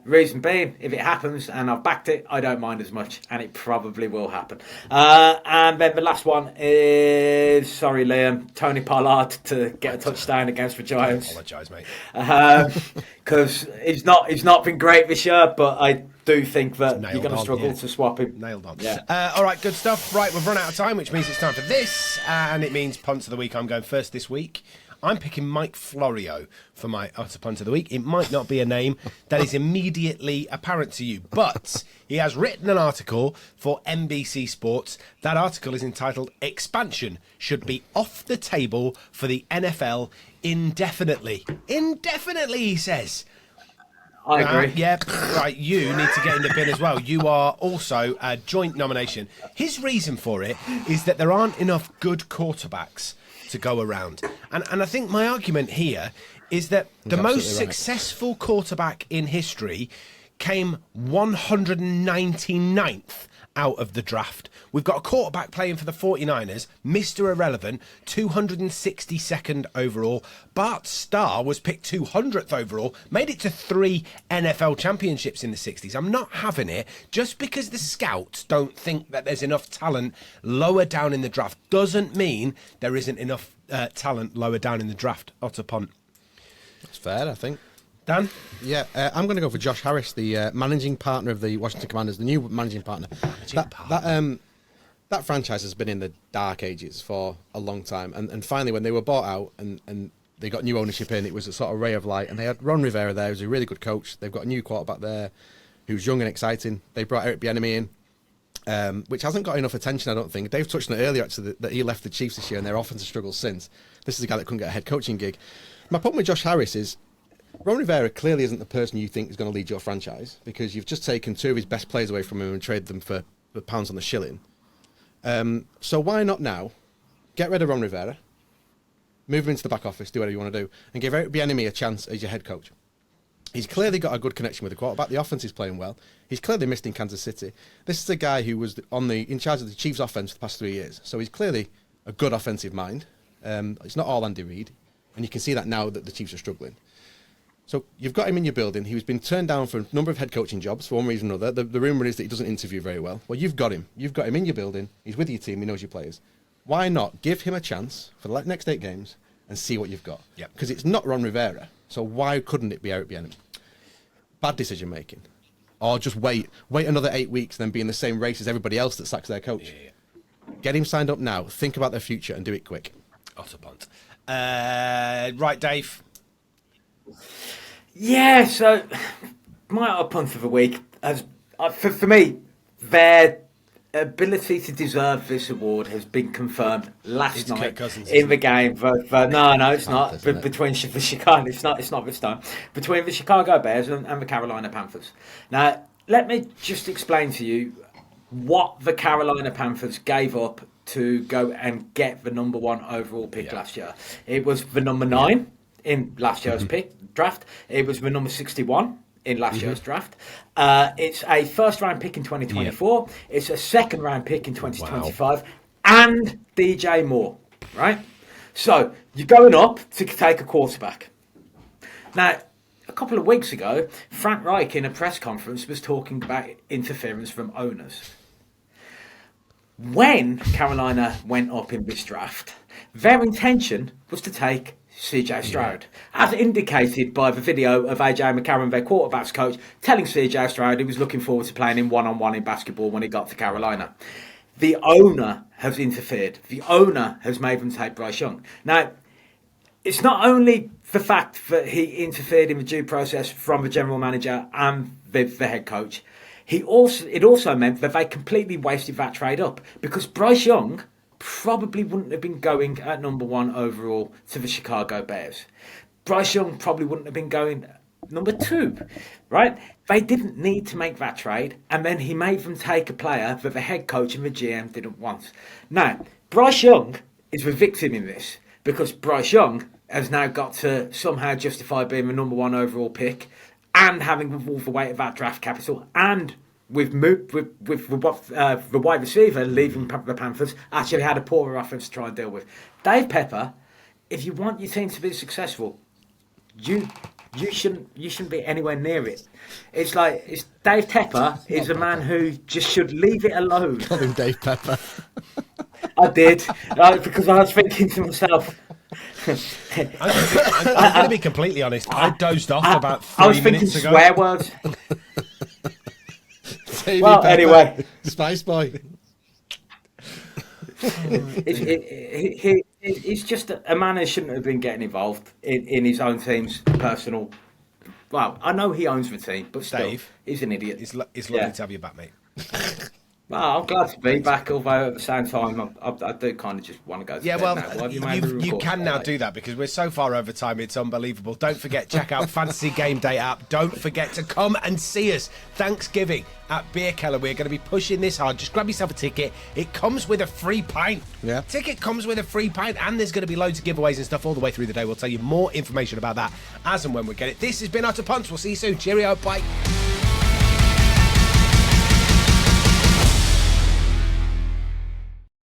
Reason being, if it happens and I've backed it, I don't mind as much, and it probably will happen. And then the last one is, sorry Liam, Tony Pollard to get a touchdown against the Giants. I apologise, mate. Because he's not been great this year, but I do think that you're going to struggle to swap him. Nailed on. Yeah. All right, good stuff. Right, we've run out of time, which means it's time for this, and it means punts of the week. I'm going first this week. I'm picking Mike Florio for my Utter Punt of the week. It might not be a name that is immediately apparent to you, but he has written an article for NBC Sports. That article is entitled "Expansion Should Be Off the Table for the NFL Indefinitely." Indefinitely, he says. I agree. Yeah, right. You need to get in the bin as well. You are also a joint nomination. His reason for it is that there aren't enough good quarterbacks to go around. And I think my argument here is that the most successful quarterback in history came 199th out of the draft. We've got a quarterback playing for the 49ers, Mr. Irrelevant, 262nd overall. Bart Starr was picked 200th overall, made it to 3 NFL championships in the 60s. I'm not having it. Just because the scouts don't think that there's enough talent lower down in the draft doesn't mean there isn't enough talent lower down in the draft. Utter punt. That's fair, I think. Dan? Yeah, I'm going to go for Josh Harris, the managing partner of the Washington Commanders, the new managing partner. That franchise has been in the dark ages for a long time, and finally when they were bought out and they got new ownership in, it was a sort of ray of light, and they had Ron Rivera there, who's a really good coach. They've got a new quarterback there who's young and exciting. They brought Eric Bieniemy in, which hasn't got enough attention, I don't think. Dave touched on it earlier, actually, that he left the Chiefs this year and their offensive struggles since. This is a guy that couldn't get a head coaching gig. My problem with Josh Harris is Ron Rivera clearly isn't the person you think is going to lead your franchise, because you've just taken 2 of his best players away from him and traded them for pounds on the shilling. So why not now get rid of Ron Rivera, move him into the back office, do whatever you want to do, and give Eric Bieniemy a chance as your head coach? He's clearly got a good connection with the quarterback. The offense is playing well. He's clearly missed in Kansas City. This is a guy who was in charge of the Chiefs' offense for the past 3 years, so he's clearly a good offensive mind. It's not all Andy Reid, and you can see that now that the Chiefs are struggling. So you've got him in your building. He's been turned down for a number of head coaching jobs for one reason or another. The rumour is that he doesn't interview very well. Well, you've got him. You've got him in your building. He's with your team. He knows your players. Why not give him a chance for the next 8 games and see what you've got? Because it's not Ron Rivera. So why couldn't it be Eric Bieniemy? Bad decision making. Or just wait another 8 weeks and then be in the same race as everybody else that sacks their coach. Yeah. Get him signed up now. Think about their future and do it quick. Utter punt. Right, Dave. Yeah, so my Utter Punt of the week, for me, their ability to deserve this award has been confirmed last night Kirk Cousins, in the game. No, it's not. Isn't it? Between the Chicago, it's not this time. Between the Chicago Bears and the Carolina Panthers. Now, let me just explain to you what the Carolina Panthers gave up to go and get the number 1 overall pick last year. It was the number 9 in last year's draft. It was the number 61 in last year's draft. It's a first-round pick in 2024. It's a second-round pick in 2025. And DJ Moore, right? So, you're going up to take a quarterback. Now, a couple of weeks ago, Frank Reich in a press conference was talking about interference from owners. When Carolina went up in this draft, their intention was to take CJ Stroud, as indicated by the video of AJ McCarron, their quarterbacks coach, telling CJ Stroud he was looking forward to playing him one-on-one in basketball when he got to Carolina. The owner has interfered. The owner has made them take Bryce Young. Now, it's not only the fact that he interfered in the due process from the general manager and the head coach. It also meant that they completely wasted that trade up, because Bryce Young probably wouldn't have been going at number 1 overall to the Chicago Bears. Bryce Young probably wouldn't have been going number 2, right? They didn't need to make that trade, and then he made them take a player that the head coach and the GM didn't want. Now, Bryce Young is the victim in this, because Bryce Young has now got to somehow justify being the number 1 overall pick and having all the weight of that draft capital, and with the wide receiver leaving the Panthers actually had a poorer offense to try and deal with. Dave Pepper, if you want your team to be successful, you shouldn't be anywhere near it. It's Dave Pepper is a man who just should leave it alone. Call him Dave Pepper. I did, because I was thinking to myself. I'm going to be completely honest. I dozed off about 3 minutes ago. I was thinking swear words. Well, Pepper, anyway, Spice Boy. He's just a man who shouldn't have been getting involved in his own team's personal. Well, I know he owns the team, but still, Dave, he's an idiot. It's lovely to have you back, mate. Well, I'm glad to be back, although at the same time, I do kind of just want to go to bed now. You can now do that because we're so far over time, it's unbelievable. Don't forget, check out Fantasy Game Day app. Don't forget to come and see us Thanksgiving at Bierkeller. We're going to be pushing this hard. Just grab yourself a ticket. It comes with a free pint. Yeah. Ticket comes with a free pint, and there's going to be loads of giveaways and stuff all the way through the day. We'll tell you more information about that as and when we get it. This has been Utter Punts. We'll see you soon. Cheerio. Bye.